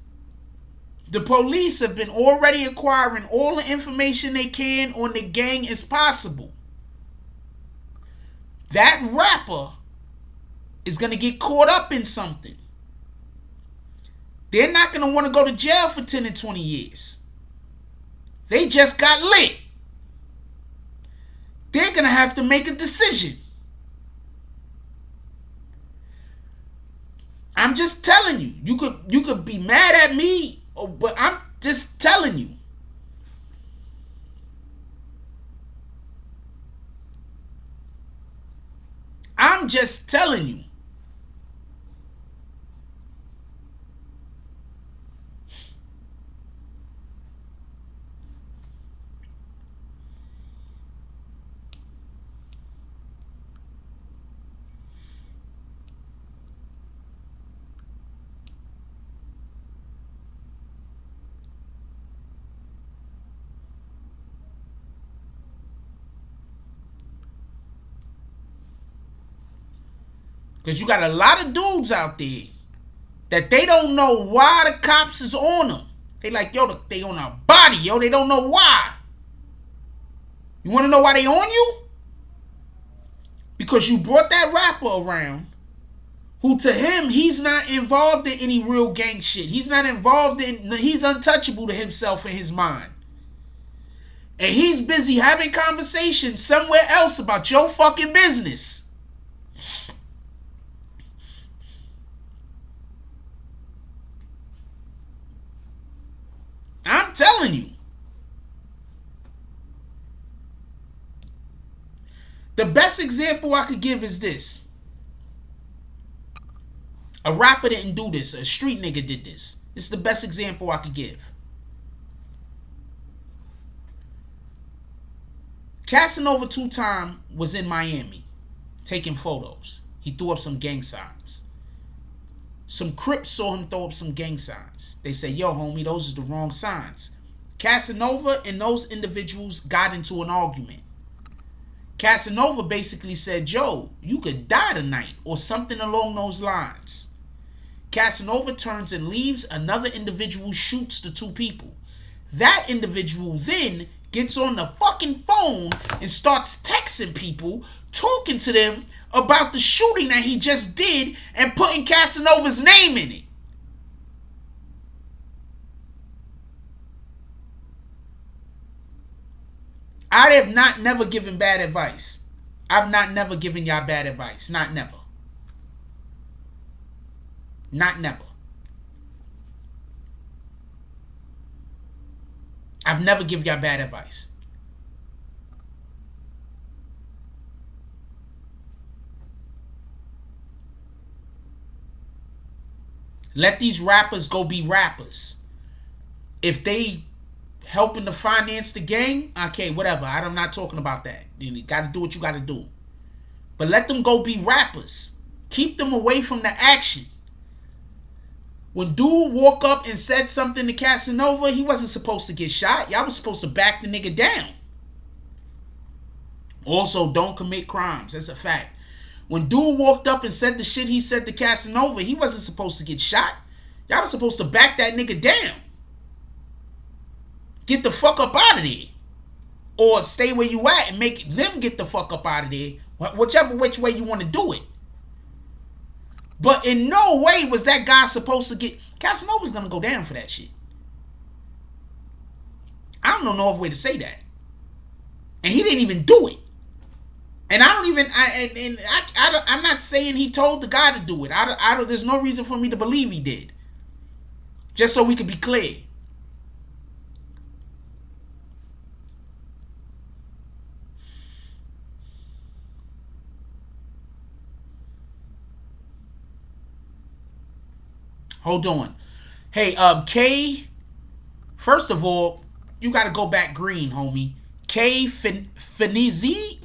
The police have been already acquiring all the information they can on the gang as possible. That rapper is going to get caught up in something. They're not going to want to go to jail for 10 and 20 years. They just got lit. They're going to have to make a decision. I'm just telling you. You could be mad at me, but I'm just telling you. I'm just telling you. Because you got a lot of dudes out there that they don't know why the cops is on them. They like, yo, they on our body, yo. They don't know why. You want to know why they on you? Because you brought that rapper around who, to him, he's not involved in any real gang shit. He's not involved in, he's untouchable to himself and his mind. And he's busy having conversations somewhere else about your fucking business. I'm telling you. The best example I could give is this. A rapper didn't do this. A street nigga did this. This is the best example I could give. Casanova 2-Time was in Miami taking photos. He threw up some gang signs. Some Crips saw him throw up some gang signs. They say, yo, homie, those are the wrong signs. Casanova and those individuals got into an argument. Casanova basically said, yo, you could die tonight, or something along those lines. Casanova turns and leaves. Another individual shoots the two people. That individual then gets on the fucking phone and starts texting people, talking to them about the shooting that he just did and putting Casanova's name in it. I have not never given bad advice. I've not never given y'all bad advice. Not never. Not never. I've never given y'all bad advice. Let these rappers go be rappers. If they helping to finance the gang, okay, whatever. I'm not talking about that. You got to do what you got to do. But let them go be rappers. Keep them away from the action. When dude woke up and said something to Casanova, he wasn't supposed to get shot. Y'all was supposed to back the nigga down. Also, don't commit crimes. That's a fact. When dude walked up and said the shit he said to Casanova, he wasn't supposed to get shot. Y'all was supposed to back that nigga down. Get the fuck up out of there. Or stay where you at and make them get the fuck up out of there. Whichever which way you want to do it. But in no way was that guy supposed to get... Casanova's going to go down for that shit. I don't know no other way to say that. And he didn't even do it. And I don't even... I'm not saying he told the guy to do it. There's no reason for me to believe he did. Just so we could be clear. Hold on. Hey, K. First of all, you got to go back green, homie. K. Fenizi.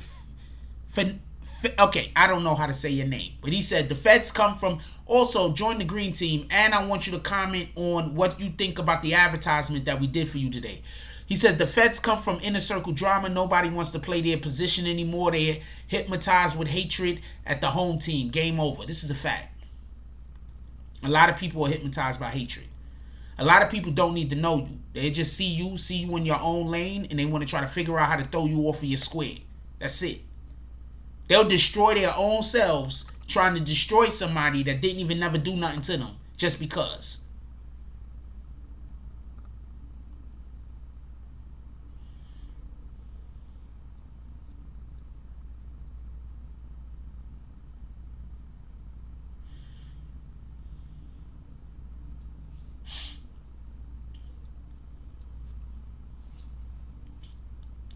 Okay, I don't know how to say your name, but he said the feds come from. Also, join the green team, and I want you to comment on what you think about the advertisement that we did for you today. He said the feds come from inner circle drama. Nobody wants to play their position anymore. They're hypnotized with hatred at the home team. Game over. This is a fact. A lot of people are hypnotized by hatred. A lot of people don't need to know you. They just see you in your own lane, and they want to try to figure out how to throw you off of your square. That's it. They'll destroy their own selves trying to destroy somebody that didn't even never do nothing to them just because.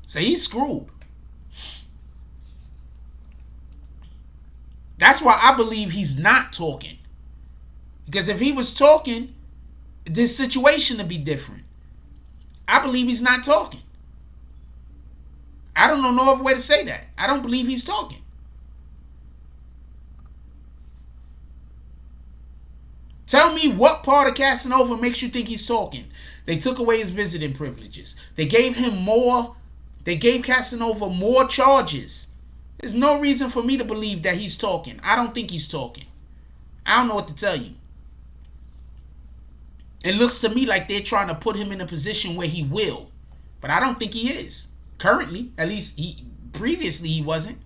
So he's screwed. That's why I believe he's not talking. Because if he was talking, this situation would be different. I believe he's not talking. I don't know no other way to say that. I don't believe he's talking. Tell me what part of Casanova makes you think he's talking. They took away his visiting privileges. They gave Casanova more charges. There's no reason for me to believe that he's talking. I don't think he's talking. I don't know what to tell you. It looks to me like they're trying to put him in a position where he will. But I don't think he is. Currently. At least previously he wasn't.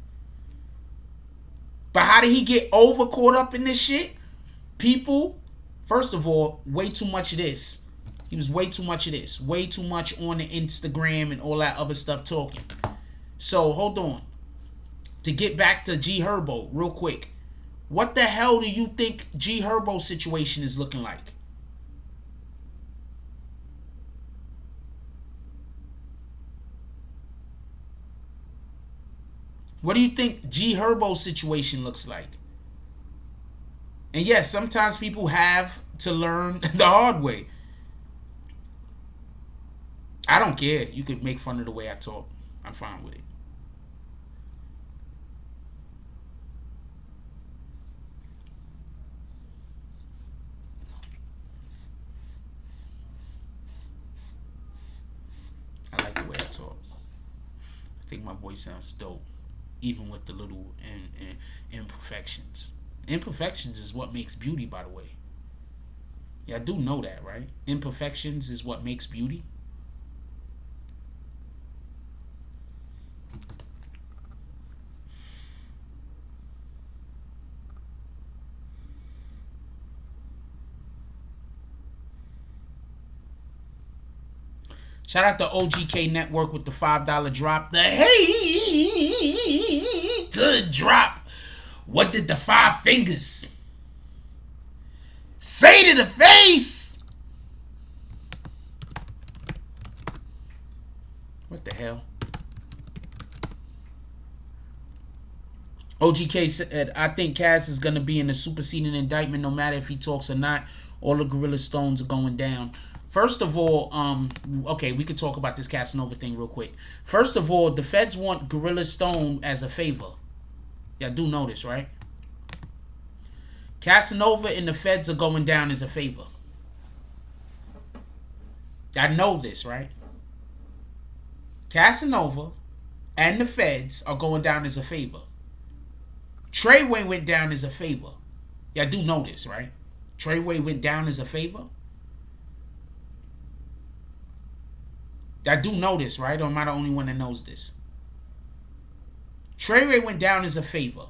But how did he get caught up in this shit? People, first of all, way too much of this. He was way too much of this. Way too much on the Instagram and all that other stuff talking. So, hold on. To get back to G Herbo real quick. What the hell do you think G Herbo's situation is looking like? What do you think G Herbo's situation looks like? And yes, sometimes people have to learn the hard way. I don't care. You could make fun of the way I talk. I'm fine with it. I like the way I talk. I think my voice sounds dope, even with the little imperfections. Imperfections is what makes beauty, by the way. Yeah, I do know that, right? Imperfections is what makes beauty. Shout out to OGK Network with the $5 drop. The hate to drop. What did the 5 fingers say to the face? What the hell? OGK said, I think Cass is going to be in the superseding indictment no matter if he talks or not. All the Gorilla Stones are going down. First of all, okay, we could talk about this Casanova thing real quick. First of all, the feds want Gorilla Stone as a favor. Y'all do know this, right? Casanova and the feds are going down as a favor. I know this, right? Casanova and the feds are going down as a favor. Tr3yway went down as a favor. Y'all do know this, right? Tr3yway went down as a favor. I do know this, right? Or am I the only one that knows this? Tr3yway went down as a favor.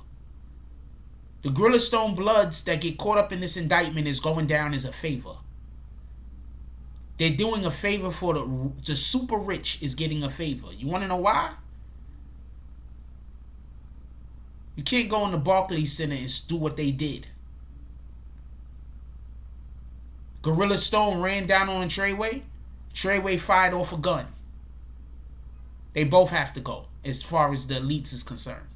The Gorilla Stone Bloods that get caught up in this indictment is going down as a favor. They're doing a favor for the super rich is getting a favor. You want to know why? You can't go in the Barclays Center and do what they did. Gorilla Stone ran down on Tr3yway. Tr3yway fired off a gun. They both have to go as far as the elites is concerned.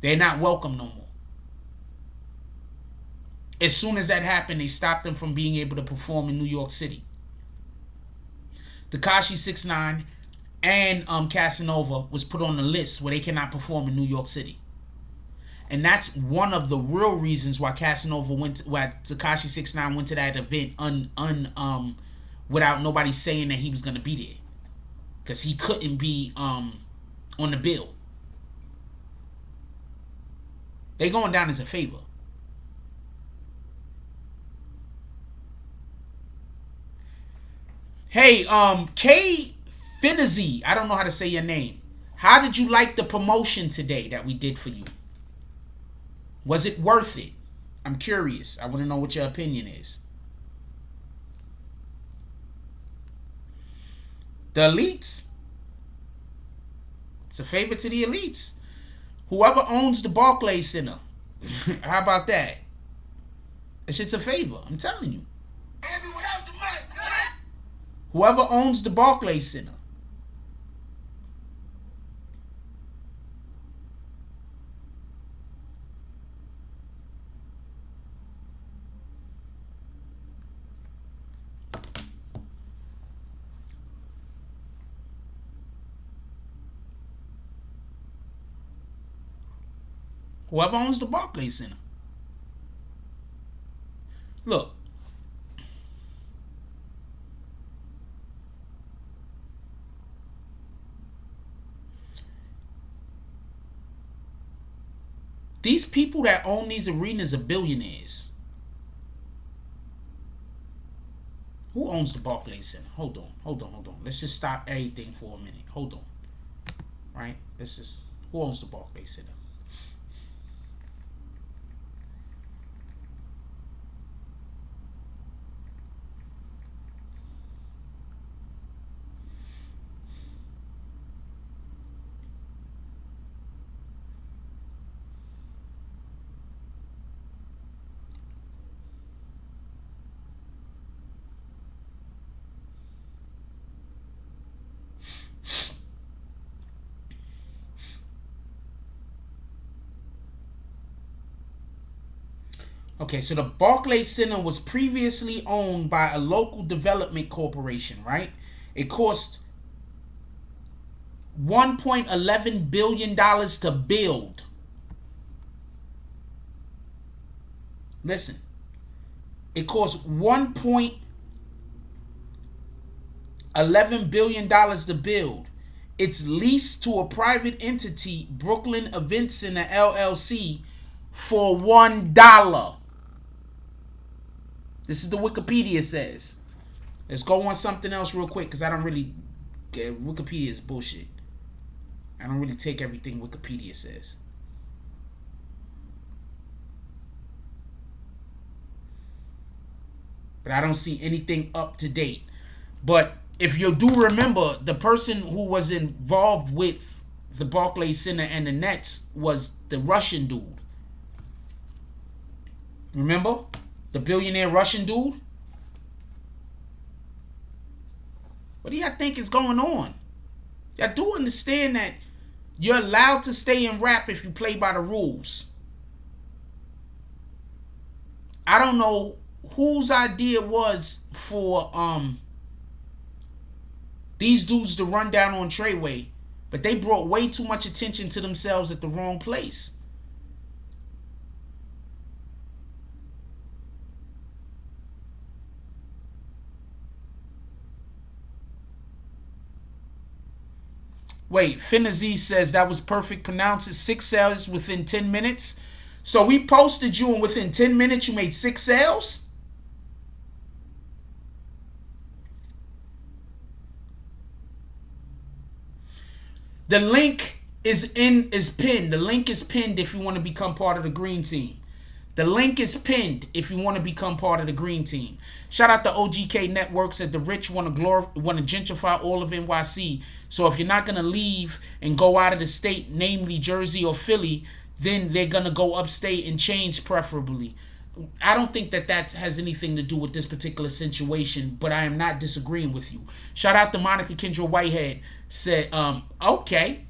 They're not welcome no more. As soon as that happened, they stopped them from being able to perform in New York City. Tekashi 6ix9ine and Casanova was put on the list where they cannot perform in New York City. And that's one of the real reasons why why Tekashi 6ix9ine went to that event without nobody saying that he was gonna be there, because he couldn't be on the bill. They going down as a favor. Hey, K Finnezy, I don't know how to say your name. How did you like the promotion today that we did for you? Was it worth it? I'm curious. I want to know what your opinion is. The elites. It's a favor to the elites. Whoever owns the Barclays Center. How about that? That shit's a favor. I'm telling you. Whoever owns the Barclays Center. Whoever owns the Barclays Center. Look. These people that own these arenas are billionaires. Who owns the Barclays Center? Hold on. Let's just stop everything for a minute. Hold on. Right? Who owns the Barclays Center? Okay, so the Barclays Center was previously owned by a local development corporation, right? It cost $1.11 billion to build. Listen, it cost $1.11 billion to build. It's leased to a private entity, Brooklyn Event Center LLC, for $1. This is the Wikipedia says. Let's go on something else real quick, because I don't really get Wikipedia is bullshit. I don't really take everything Wikipedia says. But I don't see anything up to date. But if you do remember, the person who was involved with the Barclays Center and the Nets was the Russian dude. Remember? The billionaire Russian dude? What do y'all think is going on? Y'all do understand that you're allowed to stay in rap if you play by the rules. I don't know whose idea was for these dudes to run down on Tr3yway, but they brought way too much attention to themselves at the wrong place. Wait, Finnazy says that was perfect. Pronounces 6 sales within 10 minutes. So we posted you, and within 10 minutes you made 6 sales? The link is pinned. The link is pinned if you want to become part of the green team. The link is pinned if you want to become part of the green team. Shout out to OGK Network, said the rich want to gentrify all of NYC. So if you're not going to leave and go out of the state, namely Jersey or Philly, then they're going to go upstate and change preferably. I don't think that has anything to do with this particular situation, but I am not disagreeing with you. Shout out to Monica Kendra Whitehead, said, okay.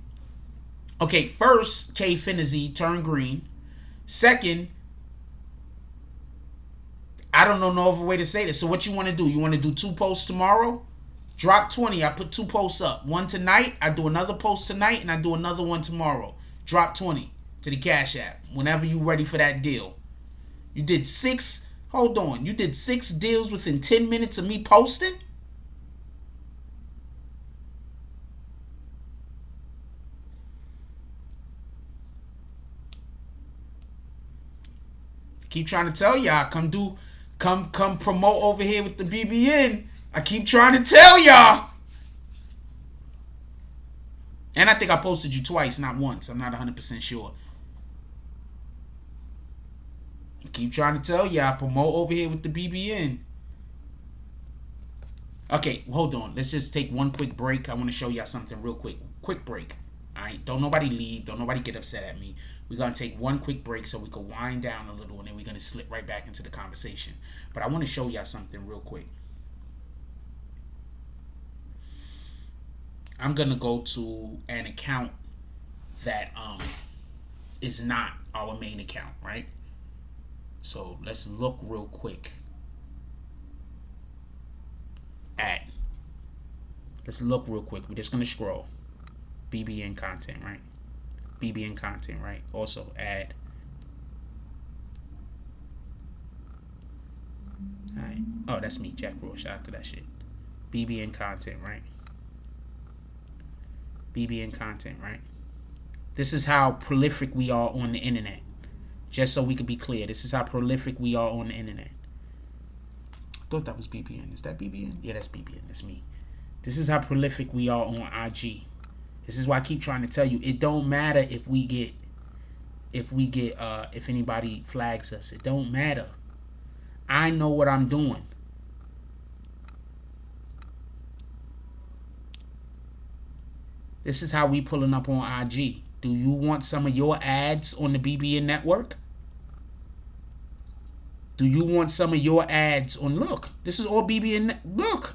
Okay, first, K Finnezy turned green. Second, I don't know no other way to say this. So what you want to do? You want to do 2 posts tomorrow? Drop 20. I put 2 posts up. One tonight. I do another post tonight, and I do another one tomorrow. Drop 20 to the Cash App whenever you're ready for that deal. You did 6. Hold on. You did 6 deals within 10 minutes of me posting? Keep trying to tell y'all, come promote over here with the BBN. I keep trying to tell y'all. And I think I posted you twice, not once. I'm not 100% sure. I keep trying to tell y'all, promote over here with the BBN. Okay, hold on. Let's just take one quick break. I want to show y'all something real quick. Quick break. All right, don't nobody leave. Don't nobody get upset at me. We're going to take one quick break so we can wind down a little, and then we're going to slip right back into the conversation. But I want to show y'all something real quick. I'm going to go to an account that is not our main account, right? So let's look real quick at, let's look real quick. We're just going to scroll. BBN content, right? BBN content, right? Also add. Alright. Oh, that's me, Jack Roy. Shout out to that shit. BBN content, right? BBN content, right? This is how prolific we are on the internet. Just so we can be clear, this is how prolific we are on the internet. I thought that was BBN. Is that BBN? Yeah, that's BBN. That's me. This is how prolific we are on IG. This is why I keep trying to tell you, it don't matter if anybody flags us. It don't matter. I know what I'm doing. This is how we pulling up on IG. Do you want some of your ads on the BBN network? Do you want some of your ads on, look, this is all BBN, look.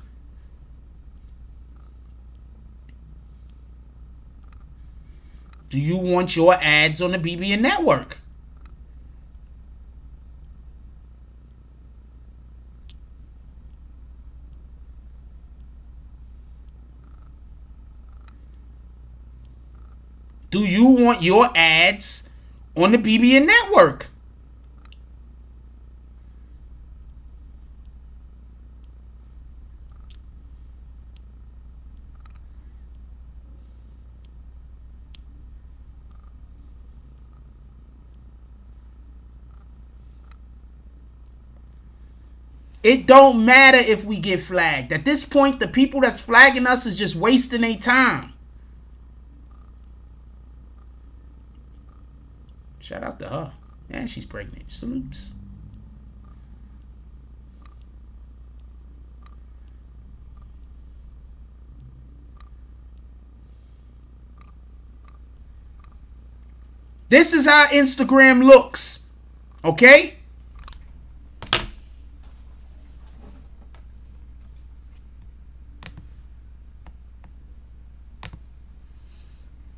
Do you want your ads on the BBN network? Do you want your ads on the BBN network? It don't matter if we get flagged. At this point, the people that's flagging us is just wasting their time. Shout out to her. And she's pregnant. Salutes. This is how Instagram looks. Okay?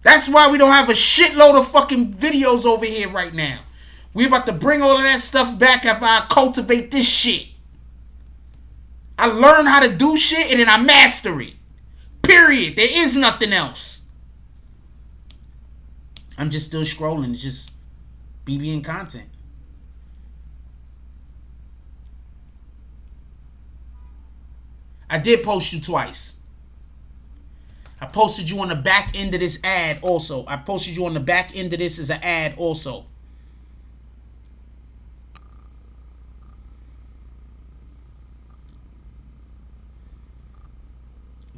That's why we don't have a shitload of fucking videos over here right now. We about to bring all of that stuff back after I cultivate this shit. I learn how to do shit and then I master it. Period. There is nothing else. I'm just still scrolling. It's just BBN content. I did post you twice. I posted you on the back end of this ad also. I posted you on the back end of this as an ad also.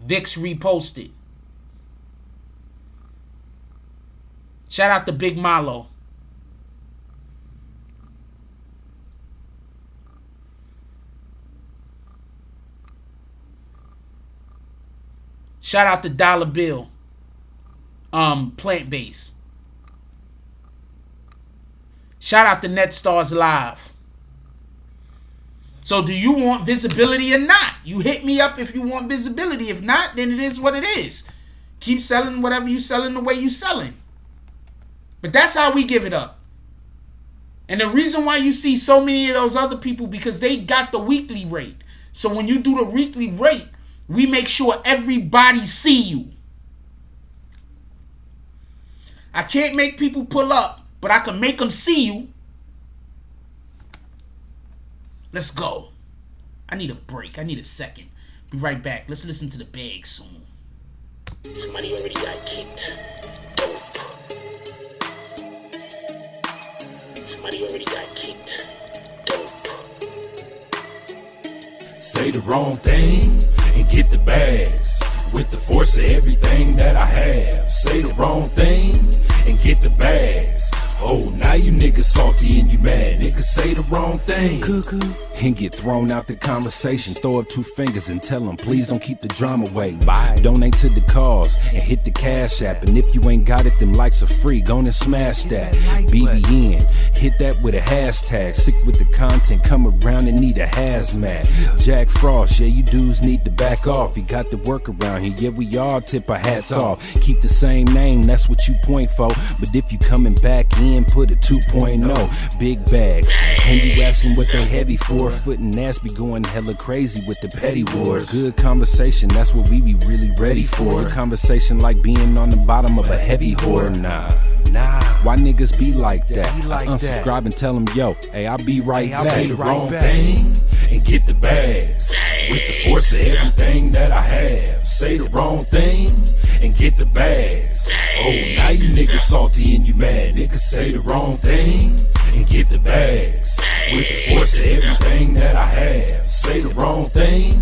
Vix reposted. Shout out to Big Malo. Shout out to Dollar Bill. Plant-based. Shout out to NetStars Live. So do you want visibility or not? You hit me up if you want visibility. If not, then it is what it is. Keep selling whatever you selling the way you selling. But that's how we give it up. And the reason why you see so many of those other people, because they got the weekly rate. So when you do the weekly rate, we make sure everybody see you. I can't make people pull up, but I can make them see you. Let's go. I need a break. I need a second. Be right back. Let's listen to the bag soon. Somebody already got kicked. Dope. Somebody already got kicked. Dope. Say the wrong thing and get the bags. With the force of everything that I have. Say the wrong thing and get the bags. Oh, now you niggas salty and you mad. Niggas say the wrong thing. Cuckoo. And get thrown out the conversation. Throw up 2 fingers and tell them, please don't keep the drama away. Bye. Donate to the cause and hit the cash app. And if you ain't got it, them likes are free. Go and smash that. BBN. Hit that with a hashtag. Sick with the content. Come around and need a hazmat. Jack Frost. Yeah, you dudes need to back off. You got the work around here. Yeah, we all tip our hats off. Keep the same name. That's what you point for. But if you coming back in, put a 2.0. Big bags. And you asking what they heavy for. Foot and ass be going hella crazy with the petty wars. Good conversation, that's what we be really ready for. Good conversation like being on the bottom of a heavy whore. Nah. Why niggas be like that? I unsubscribe and tell them, yo, hey, I'll be right back. Say the wrong thing and get the bags. With the force of everything that I have. Say the wrong thing and get the bags. Oh, now you niggas salty and you mad. Niggas say the wrong thing and get the bags. With the force of everything that I have. Say the wrong thing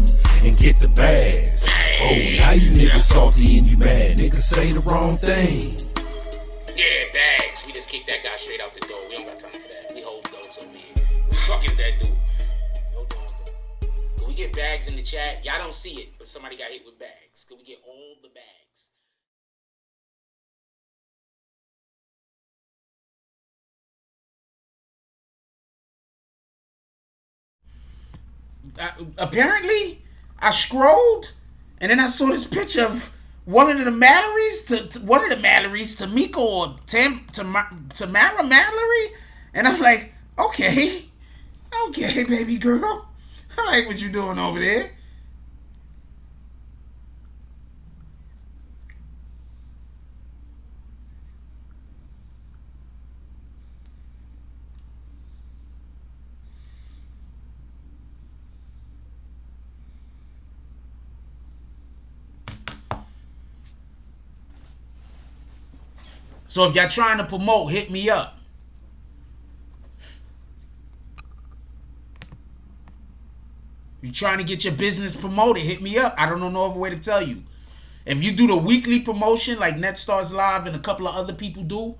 and get the bags. Oh, now you niggas salty and you mad. Niggas say the wrong thing. Yeah, bags. We just kicked that guy straight out the door. We don't got time for that. We hold those over here. What the fuck is that dude? Hold on. Can we get bags in the chat? Y'all don't see it, but somebody got hit with bags. Can we get all the bags? Apparently, I scrolled, and then I saw this picture of one of the Mallories, Tamika or Tamara Mallory, and I'm like, okay, baby girl, I like what you doing over there. So if y'all trying to promote, hit me up. If you're trying to get your business promoted, hit me up. I don't know no other way to tell you. If you do the weekly promotion like NetStars Live and a couple of other people do,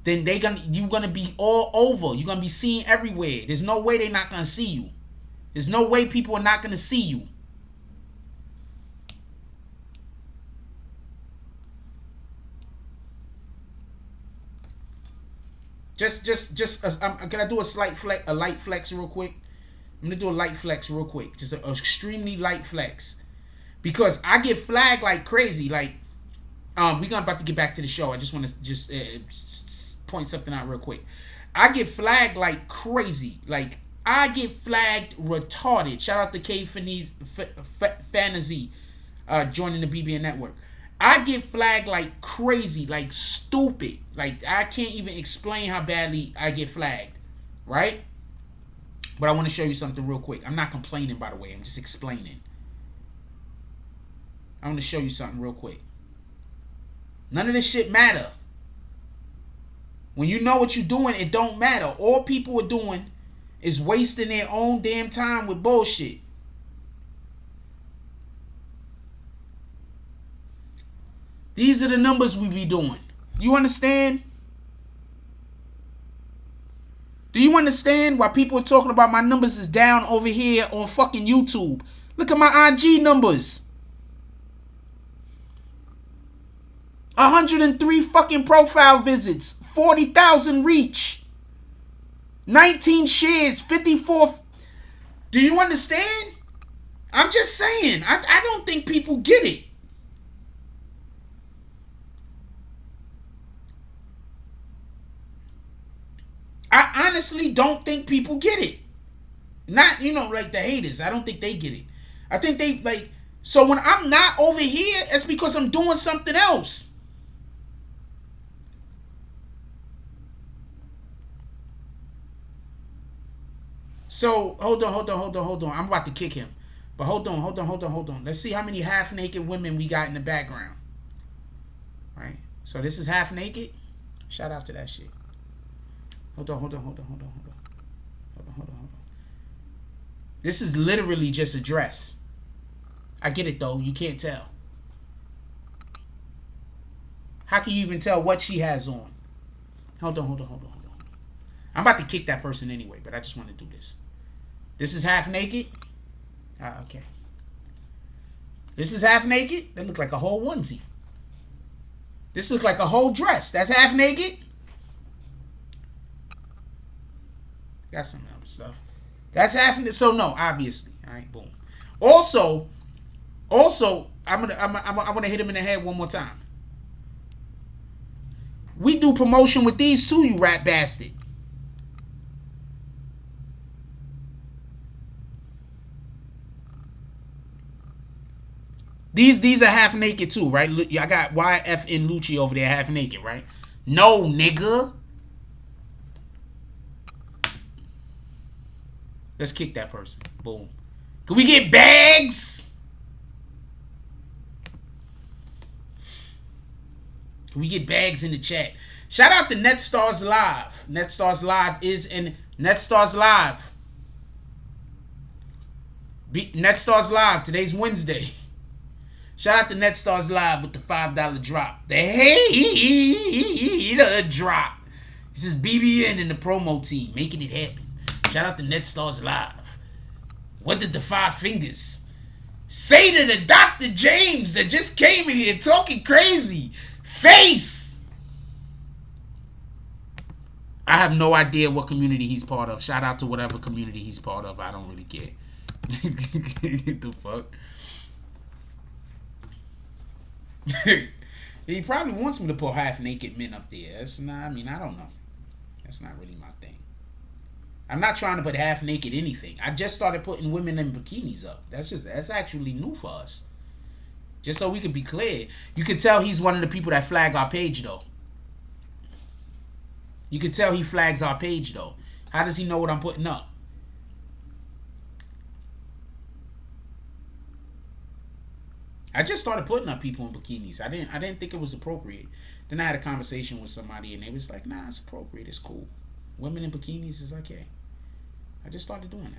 then you're gonna be all over. You're gonna be seen everywhere. There's no way they're not gonna see you. There's no way people are not gonna see you. Can I do a light flex real quick? I'm gonna do a light flex real quick. Just an extremely light flex. Because I get flagged like crazy. Like, we're about to get back to the show. I just want to point something out real quick. I get flagged like crazy. Like, I get flagged retarded. Shout out to K Fantasy joining the BBN network. I get flagged like crazy, like stupid. Like, I can't even explain how badly I get flagged, right? But I want to show you something real quick. I'm not complaining, by the way. I'm just explaining. I want to show you something real quick. None of this shit matter. When you know what you're doing, it don't matter. All people are doing is wasting their own damn time with bullshit. These are the numbers we be doing. You understand? Do you understand why people are talking about my numbers is down over here on fucking YouTube? Look at my IG numbers. 103 fucking profile visits. 40,000 reach. 19 shares. 54. Do you understand? I'm just saying. I don't think people get it. I honestly don't think people get it. Not, you know, like the haters. I don't think they get it. I think they, like, so when I'm not over here, it's because I'm doing something else. So, hold on. I'm about to kick him. But hold on. Let's see how many half-naked women we got in the background. Right? So this is half-naked. Shout out to that shit. Hold on. This is literally just a dress. I get it, though. You can't tell. How can you even tell what she has on? Hold on. I'm about to kick that person anyway, but I just want to do this. This is half naked. Okay. This is half naked. That look like a whole onesie. This looks like a whole dress. That's half naked. Got some other stuff. That's half. So no, obviously. All right, boom. Also, I'm gonna hit him in the head one more time. We do promotion with these too, you rat bastard. These are half naked too, right? I got YF and Lucci over there half naked, right? No, nigga. Let's kick that person. Boom. Can we get bags? Can we get bags in the chat? Shout out to NetStars Live. NetStars Live is in NetStars Live. NetStars Live. Today's Wednesday. Shout out to NetStars Live with the $5 drop. The drop. This is BBN and the promo team making it happen. Shout out to NetStars Live. What did the 5 fingers say to the Dr. James that just came in here talking crazy? Face! I have no idea what community he's part of. Shout out to whatever community he's part of. I don't really care. The fuck? He probably wants me to put half-naked men up there. That's not, I mean, I don't know. That's not really my thing. I'm not trying to put half-naked anything. I just started putting women in bikinis up. That's actually new for us. Just so we can be clear. You can tell he's one of the people that flag our page, though. You can tell he flags our page, though. How does he know what I'm putting up? I just started putting up people in bikinis. I didn't think it was appropriate. Then I had a conversation with somebody and they was like, nah, it's appropriate. It's cool. Women in bikinis is okay. I just started doing that.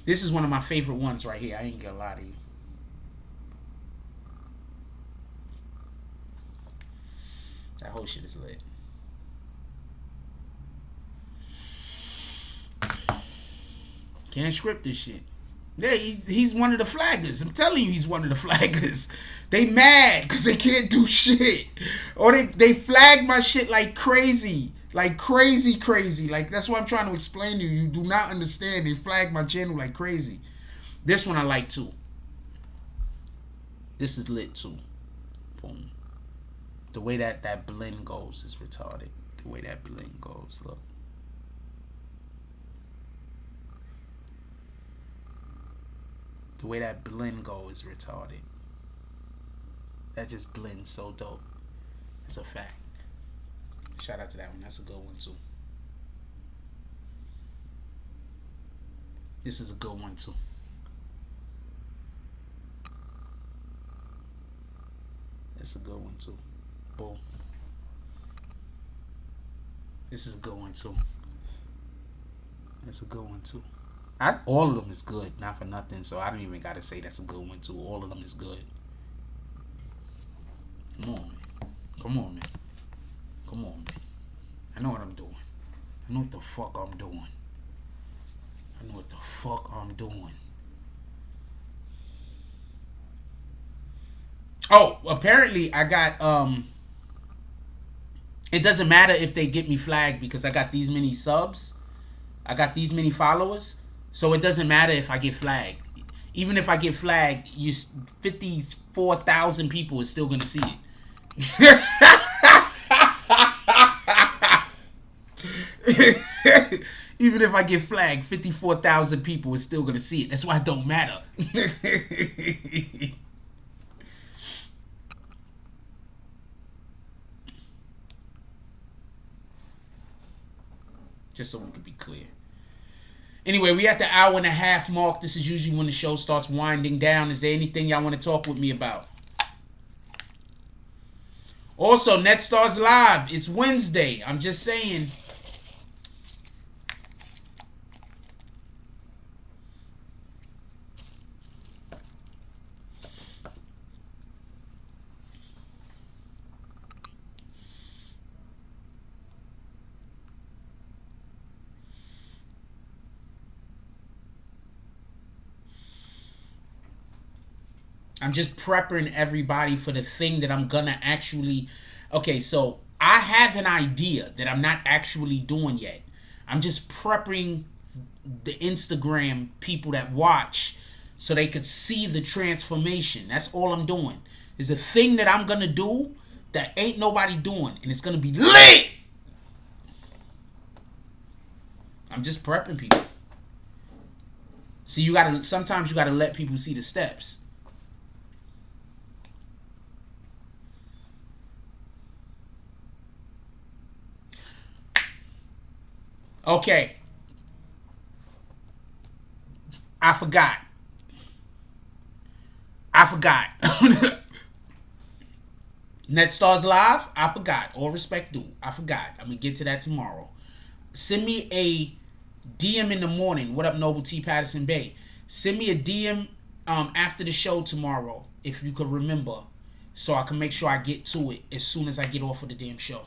This is one of my favorite ones right here. I ain't gonna lie to you. That whole shit is lit. Can't script this shit. Yeah, he's one of the flaggers. I'm telling you, he's one of the flaggers. They mad because they can't do shit. Or they flag my shit like crazy. Like crazy. Like, that's what I'm trying to explain to you. You do not understand. They flag my channel like crazy. This one I like too. This is lit too. Boom. The way that blend goes is retarded. The way that blend goes, look. The way that blend goes is retarded. That just blends so dope. That's a fact. Shout out to that one. That's a good one too. This is a good one too. That's a good one too. Boom. This is a good one too. That's a good one too. All of them is good, not for nothing, so I don't even gotta say that's a good one too. All of them is good. Come on, man. Come on, man. Come on, man. I know what I'm doing. I know what the fuck I'm doing. I know what the fuck I'm doing. Oh, apparently I got, it doesn't matter if they get me flagged because I got these many subs. I got these many followers. So it doesn't matter if I get flagged. Even if I get flagged, 54,000 people is still going to see it. Even if I get flagged, 54,000 people is still gonna see it. That's why it don't matter. Just so we can be clear. Anyway, we at the hour and a half mark. This is usually when the show starts winding down. Is there anything y'all want to talk with me about? Also, NetStars Live. It's Wednesday. I'm just saying. I'm just prepping everybody for the thing that I'm gonna actually... Okay, so I have an idea that I'm not actually doing yet. I'm just prepping the Instagram people that watch so they could see the transformation. That's all I'm doing. There's a thing that I'm gonna do that ain't nobody doing, and it's gonna be lit! I'm just prepping people. See, sometimes you gotta let people see the steps. Okay. I forgot. NetStars Live, I forgot. All respect due. I forgot. I'm going to get to that tomorrow. Send me a DM in the morning. What up, Noble T. Patterson Bay? Send me a DM after the show tomorrow, if you could remember, so I can make sure I get to it as soon as I get off of the damn show.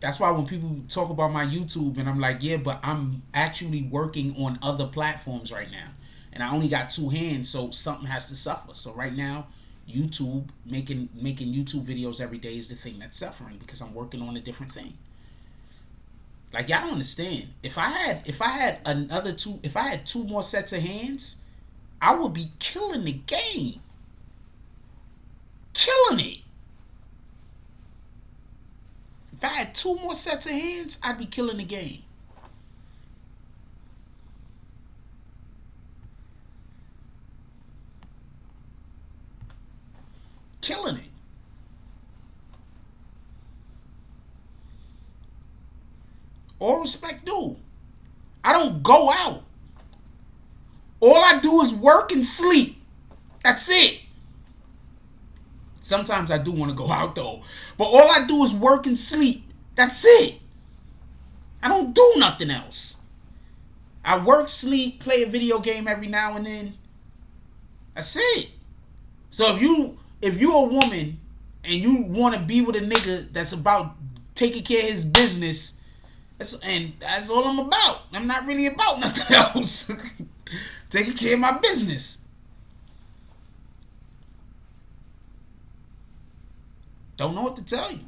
That's why when people talk about my YouTube and I'm like, yeah, but I'm actually working on other platforms right now. And I only got 2 hands, so something has to suffer. So right now, YouTube, making YouTube videos every day is the thing that's suffering because I'm working on a different thing. Like, y'all don't understand. If I had 2 more sets of hands, I would be killing the game. Killing it. If I had 2 more sets of hands, I'd be killing the game. Killing it. All respect due. I don't go out. All I do is work and sleep. That's it. Sometimes I do want to go out though. But all I do is work and sleep. That's it. I don't do nothing else. I work, sleep, play a video game every now and then. That's it. So if you're a woman and you want to be with a nigga that's about taking care of his business, that's all I'm about. I'm not really about nothing else. Taking care of my business. Don't know what to tell you.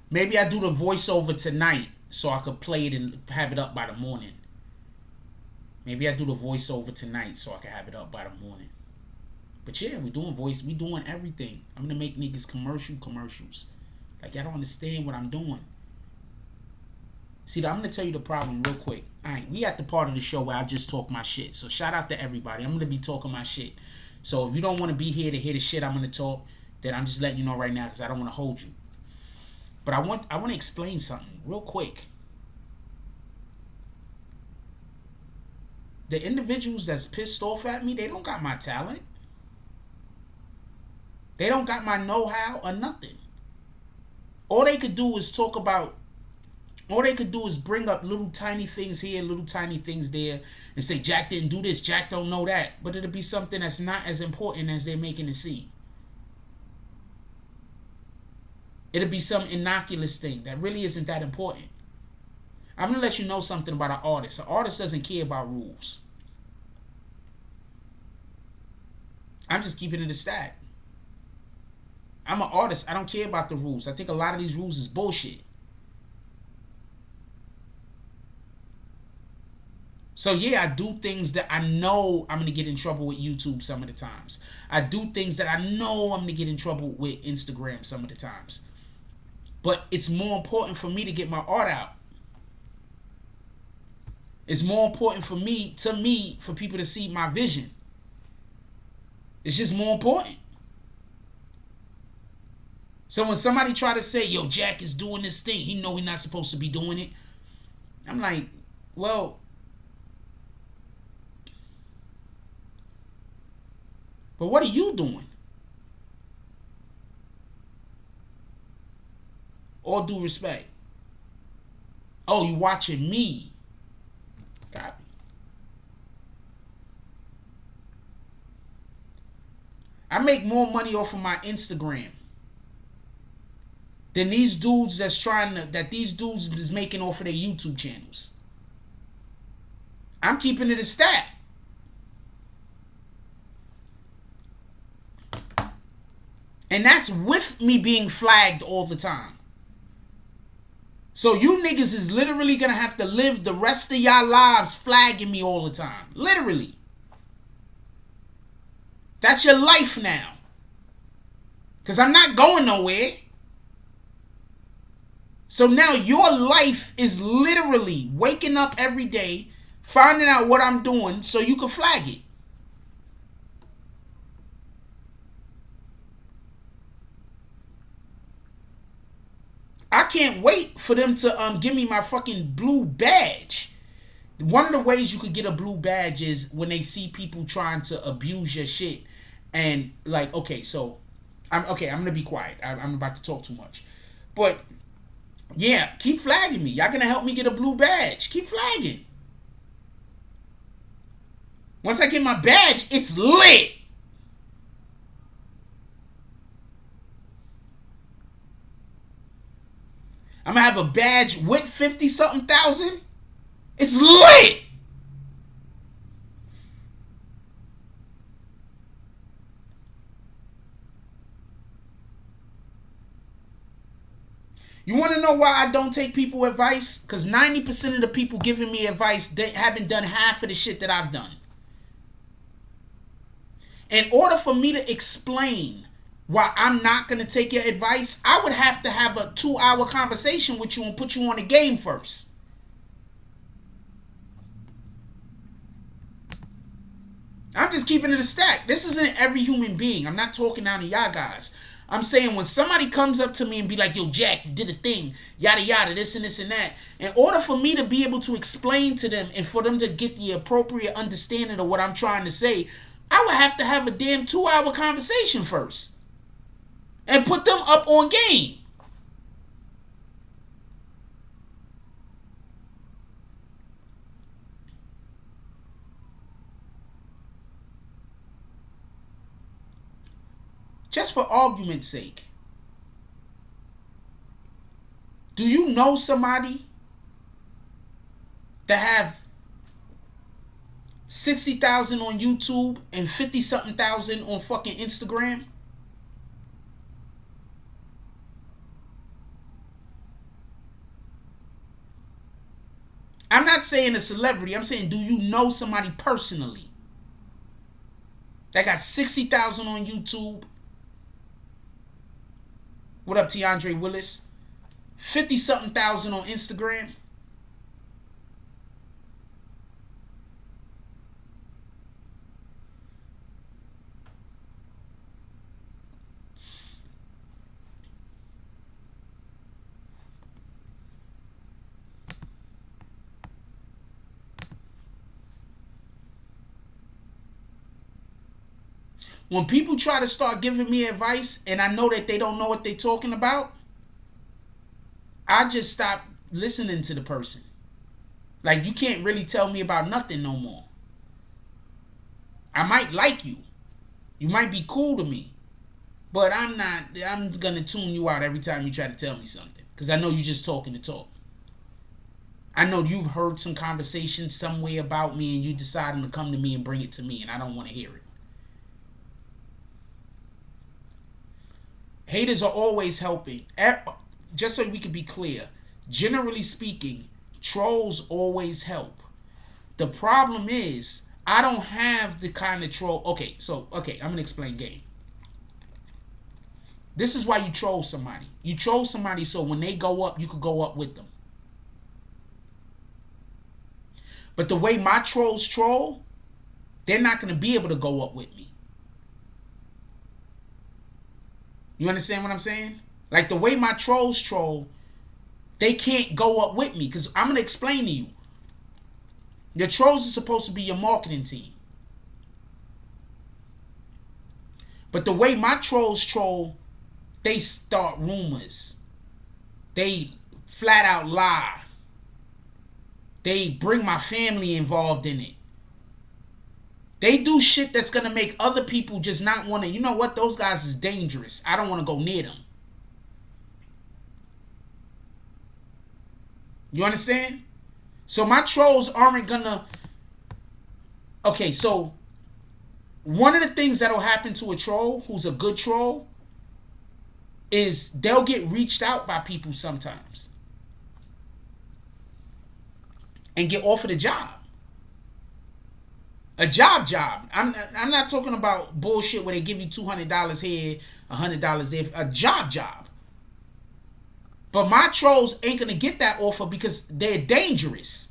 Maybe I do the voiceover tonight so I could play it and have it up by the morning. Maybe I do the voiceover tonight so I can have it up by the morning. But yeah, we doing everything. I'm gonna make niggas commercials. Like, y'all don't understand what I'm doing. See, I'm gonna tell you the problem real quick. Alright, we at the part of the show where I just talk my shit. So shout out to everybody. I'm gonna be talking my shit. So if you don't want to be here to hear the shit I'm gonna talk, then I'm just letting you know right now because I don't want to hold you. But I want to explain something real quick. The individuals that's pissed off at me, they don't got my talent. They don't got my know-how or nothing. All they could do is talk about, all they could do is bring up little tiny things here, little tiny things there, and say, Jack didn't do this, Jack don't know that. But it'll be something that's not as important as they're making it seem. It'll be some innocuous thing that really isn't that important. I'm going to let you know something about an artist. An artist doesn't care about rules. I'm just keeping it a stat. I'm an artist. I don't care about the rules. I think a lot of these rules is bullshit. So yeah, I do things that I know I'm gonna get in trouble with YouTube some of the times. I do things that I know I'm gonna get in trouble with Instagram some of the times. But it's more important for me to get my art out. It's more important for me, for people to see my vision. It's just more important. So when somebody try to say, yo, Jack is doing this thing, he know he's not supposed to be doing it. I'm like, well, but what are you doing? All due respect. Oh, you watching me. Copy. I make more money off of my Instagram than these dudes that these dudes is making off of their YouTube channels. I'm keeping it a stat. And that's with me being flagged all the time. So you niggas is literally gonna have to live the rest of y'all lives flagging me all the time. Literally. That's your life now. Because I'm not going nowhere. So now your life is literally waking up every day, finding out what I'm doing so you can flag it. I can't wait for them to give me my fucking blue badge. One of the ways you could get a blue badge is when they see people trying to abuse your shit. And like, okay, so I'm gonna be quiet. I'm about to talk too much. But yeah, keep flagging me. Y'all gonna help me get a blue badge. Keep flagging. Once I get my badge, it's lit. I'm gonna have a badge with 50-something thousand. It's lit. You want to know why I don't take people advice? Because 90% of the people giving me advice, they haven't done half of the shit that I've done. In order for me to explain why I'm not going to take your advice, I would have to have a 2-hour conversation with you and put you on the game first. I'm just keeping it a stack. This isn't every human being. I'm not talking down to y'all guys. I'm saying when somebody comes up to me and be like, yo, Jack, you did a thing, yada, yada, this and this and that. In order for me to be able to explain to them and for them to get the appropriate understanding of what I'm trying to say, I would have to have a damn 2-hour conversation first. And put them up on game. Just for argument's sake. Do you know somebody that have 60,000 on YouTube and 50-something thousand on fucking Instagram? I'm not saying a celebrity. I'm saying, do you know somebody personally that got 60,000 on YouTube? What up, Tr3yway Willis? 50-something thousand on Instagram? When people try to start giving me advice and I know that they don't know what they're talking about, I just stop listening to the person. Like, you can't really tell me about nothing no more. I might like you. You might be cool to me. But I'm going to tune you out every time you try to tell me something. Because I know you're just talking to talk. I know you've heard some conversation somewhere about me and you deciding to come to me and bring it to me, and I don't want to hear it. Haters are always helping. Just so we can be clear, generally speaking, trolls always help. The problem is, I don't have the kind of troll. Okay, I'm gonna explain game. This is why you troll somebody. You troll somebody so when they go up, you could go up with them. But the way my trolls troll, they're not gonna be able to go up with me. You understand what I'm saying? Like the way my trolls troll, they can't go up with me because I'm gonna explain to you. Your trolls are supposed to be your marketing team. But the way my trolls troll, they start rumors. They flat out lie. They bring my family involved in it. They do shit that's going to make other people just not want to, you know what, those guys is dangerous. I don't want to go near them. You understand? So my trolls aren't going to... Okay, so one of the things that'll happen to a troll who's a good troll is they'll get reached out by people sometimes and get offered a job. A job. I'm not talking about bullshit where they give you $200 here, $100 there. A job. But my trolls ain't gonna get that offer because they're dangerous.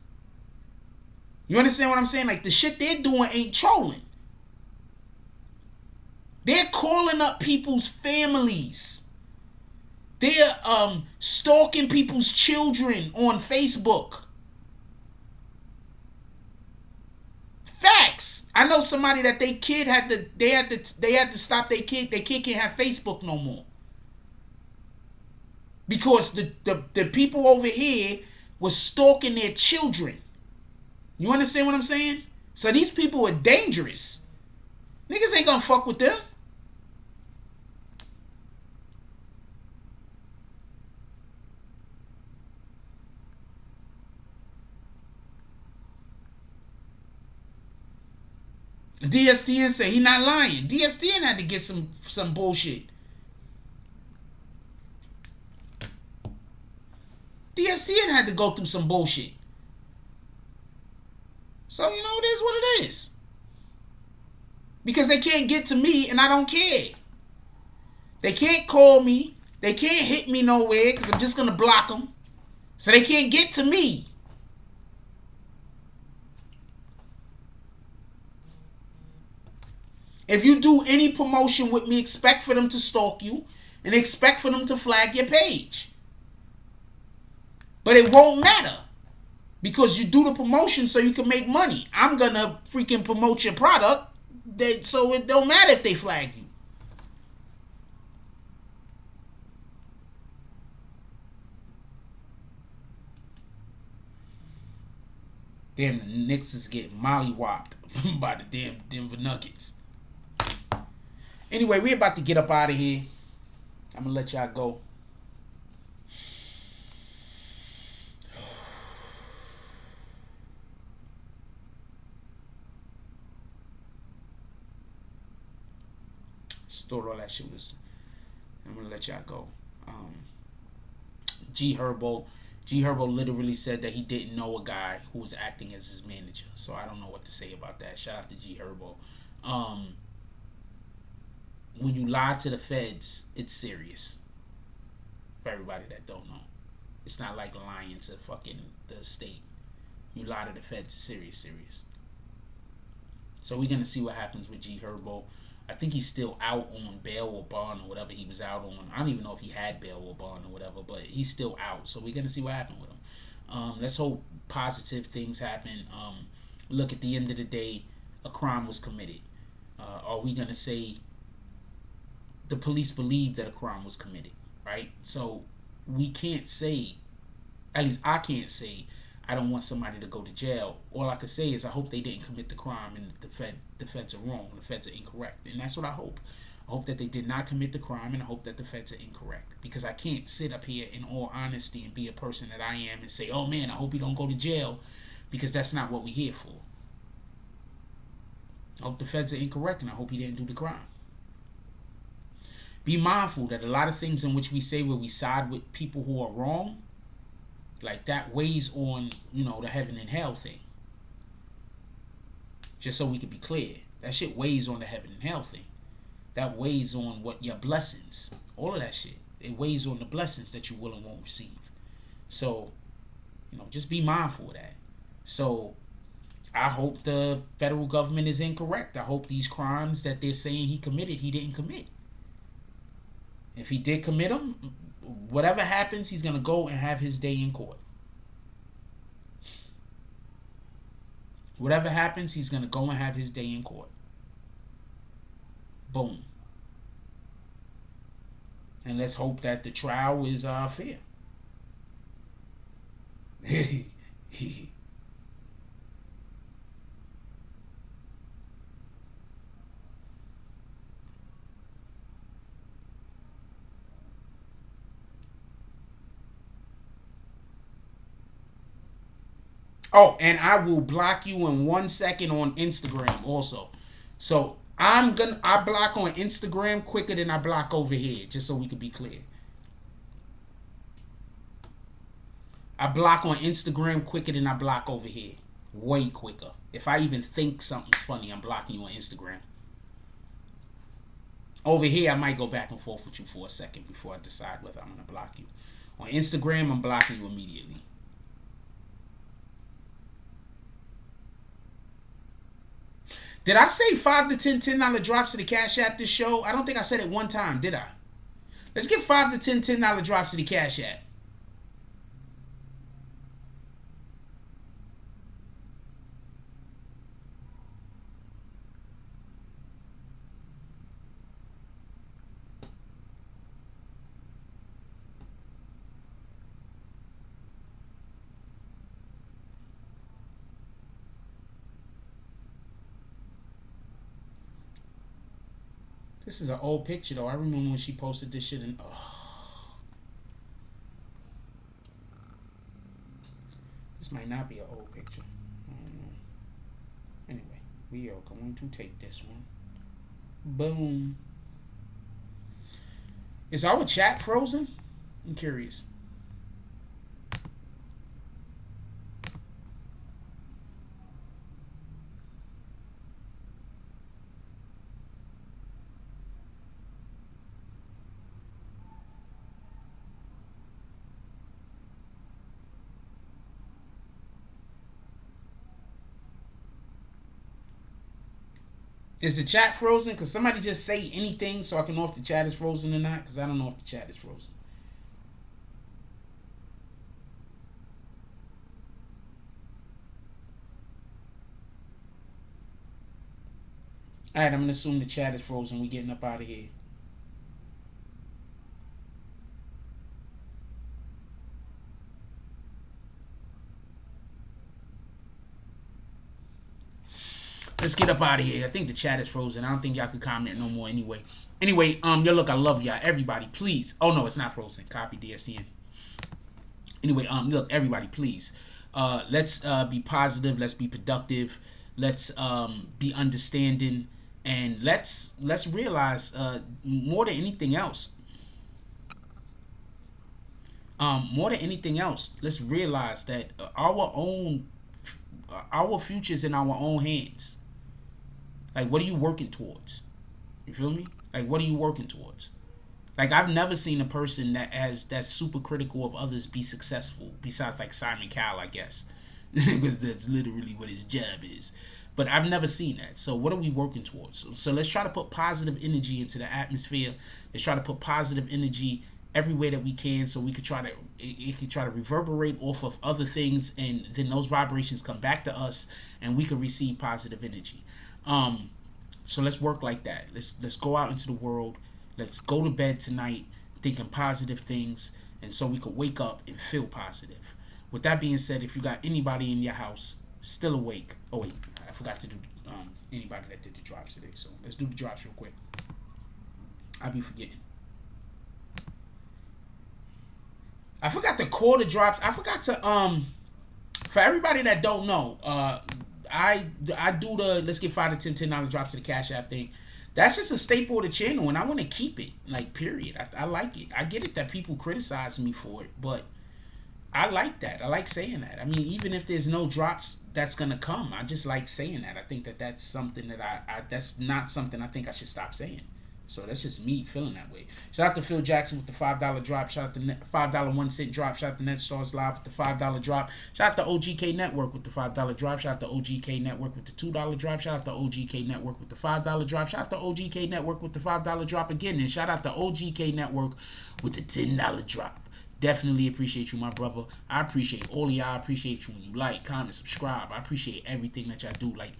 You understand what I'm saying? Like the shit they're doing ain't trolling. They're calling up people's families. They're stalking people's children on Facebook. Facts. I know somebody that they kid had to stop their kid. Their kid can't have Facebook no more. Because the people over here was stalking their children. You understand what I'm saying? So these people are dangerous. Niggas ain't gonna fuck with them. DSTN say he not lying. DSTN had to get some bullshit. DSTN had to go through some bullshit. So, you know, it is what it is. Because they can't get to me and I don't care. They can't call me. They can't hit me nowhere because I'm just going to block them. So they can't get to me. If you do any promotion with me, expect for them to stalk you and expect for them to flag your page. But it won't matter because you do the promotion so you can make money. I'm going to freaking promote your product so it don't matter if they flag you. Damn, the Knicks is getting mollywopped by the damn Denver Nuggets. Anyway, we're about to get up out of here. I'm going to let y'all go. Just thought all that shit was... I'm going to let y'all go. Herbo literally said that he didn't know a guy who was acting as his manager. So I don't know what to say about that. Shout out to Herbo. When you lie to the feds, it's serious. For everybody that don't know. It's not like lying to fucking the state. You lie to the feds, it's serious. So we're going to see what happens with Herbo. I think he's still out on bail or bond or whatever he was out on. I don't even know if he had bail or bond or whatever, but he's still out. So we're going to see what happens with him. Let's hope positive things happen. Look, at the end of the day, a crime was committed. Are we going to say the police believe that a crime was committed, right? So we can't say, at least I can't say, I don't want somebody to go to jail. All I can say is I hope they didn't commit the crime and the feds are wrong, the feds are incorrect. And that's what I hope. I hope that they did not commit the crime and I hope that the feds are incorrect. Because I can't sit up here in all honesty and be a person that I am and say, oh man, I hope you don't go to jail, because that's not what we're here for. I hope the feds are incorrect and I hope he didn't do the crime. Be mindful that a lot of things in which we say where we side with people who are wrong, like that weighs on, you know, the heaven and hell thing. Just so we could be clear. That shit weighs on the heaven and hell thing. That weighs on what your blessings. All of that shit. It weighs on the blessings that you will and won't receive. So, just be mindful of that. So, I hope the federal government is incorrect. I hope these crimes that they're saying he committed, he didn't commit. If he did commit them, whatever happens, he's going to go and have his day in court. Whatever happens, he's going to go and have his day in court. Boom. And let's hope that the trial is fair. Oh, and I will block you in 1 second on Instagram also. So I block on Instagram quicker than I block over here, just so we can be clear. I block on Instagram quicker than I block over here. Way quicker. If I even think something's funny, I'm blocking you on Instagram. Over here, I might go back and forth with you for a second before I decide whether I'm going to block you. On Instagram, I'm blocking you immediately. Did I say 5 to 10 $10 drops to the Cash App this show? I don't think I said it one time, did I? Let's get 5 to 10 $10 drops to the Cash App. This is an old picture, though. I remember when she posted this shit and this might not be an old picture. I don't know. Anyway, we are going to take this one. Boom. Is our chat frozen? I'm curious. Is the chat frozen? Because somebody just say anything so I can know if the chat is frozen or not. Because I don't know if the chat is frozen. Alright, I'm going to assume the chat is frozen. We're getting up out of here. Let's get up out of here. I think the chat is frozen. I don't think y'all could comment no more anyway. Anyway, yo, look, I love y'all. Everybody, please. Oh, no, it's not frozen. Copy DSCN. Anyway, look, everybody, please. Let's be positive. Let's be productive. Let's be understanding. And let's realize, more than anything else, let's realize that our future's in our own hands. Like, what are you working towards? You feel me? Like, what are you working towards? Like, I've never seen a person that's super critical of others be successful, besides like Simon Cowell, I guess, because that's literally what his job is. But I've never seen that. So what are we working towards? So let's try to put positive energy into the atmosphere. Let's try to put positive energy everywhere that we can, so we could it could try to reverberate off of other things, and then those vibrations come back to us, and we can receive positive energy. So let's work like that. Let's go out into the world. Let's go to bed tonight thinking positive things, and so we could wake up and feel positive. With that being said, if you got anybody in your house still awake, oh wait, I forgot to do anybody that did the drops today. So let's do the drops real quick. I'll be forgetting. I forgot to call the drops. I forgot to for everybody that don't know, I do the let's get 5 to 10 $10 drops to the Cash App thing. That's just a staple of the channel, and I want to keep it. Like, period. I like it. I get it that people criticize me for it, but I like that. I like saying that. I mean, even if there's no drops that's gonna come. I just like saying that. I think that that's something that that's not something I think I should stop saying. So that's just me feeling that way. Shout out to Phil Jackson with the $5 drop. Shout out to $5 1 cent drop. Shout out to Net Stars Live with the $5 drop. Shout out to OGK Network with the $5 drop. Shout out to OGK Network with the $2 drop. Shout out to OGK Network with the $5 drop. Shout out to OGK Network with the $5 drop again. And shout out to OGK Network with the $10 drop. Definitely appreciate you, my brother. I appreciate all of y'all. I appreciate you when you like, comment, subscribe. I appreciate everything that y'all do. Like,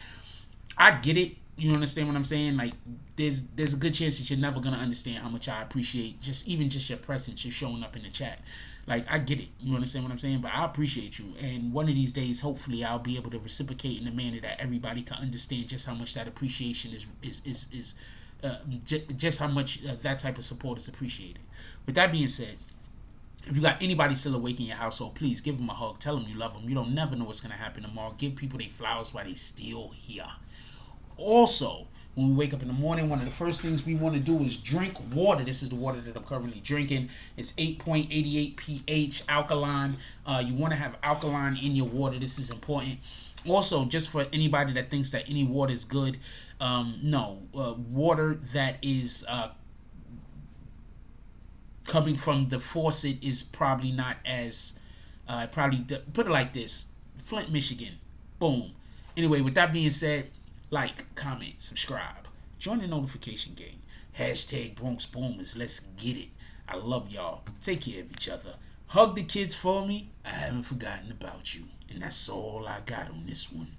I get it. You understand what I'm saying? Like, there's a good chance that you're never gonna understand how much I appreciate just your presence, just showing up in the chat. Like, I get it. You understand what I'm saying? But I appreciate you. And one of these days, hopefully, I'll be able to reciprocate in a manner that everybody can understand just how much that appreciation is just how much that type of support is appreciated. With that being said, if you got anybody still awake in your household, please give them a hug. Tell them you love them. You don't never know what's gonna happen tomorrow. Give people their flowers while they still here. Also, when we wake up in the morning, one of the first things we want to do is drink water. This is the water that I'm currently drinking. It's 8.88 pH, alkaline. You want to have alkaline in your water. This is important. Also, just for anybody that thinks that any water is good, no. Water that is coming from the faucet is probably not as, put it like this, Flint, Michigan. Boom. Anyway, with that being said, like, comment, subscribe. Join the notification gang. Hashtag Bronx Boomers. Let's get it. I love y'all. Take care of each other. Hug the kids for me. I haven't forgotten about you. And that's all I got on this one.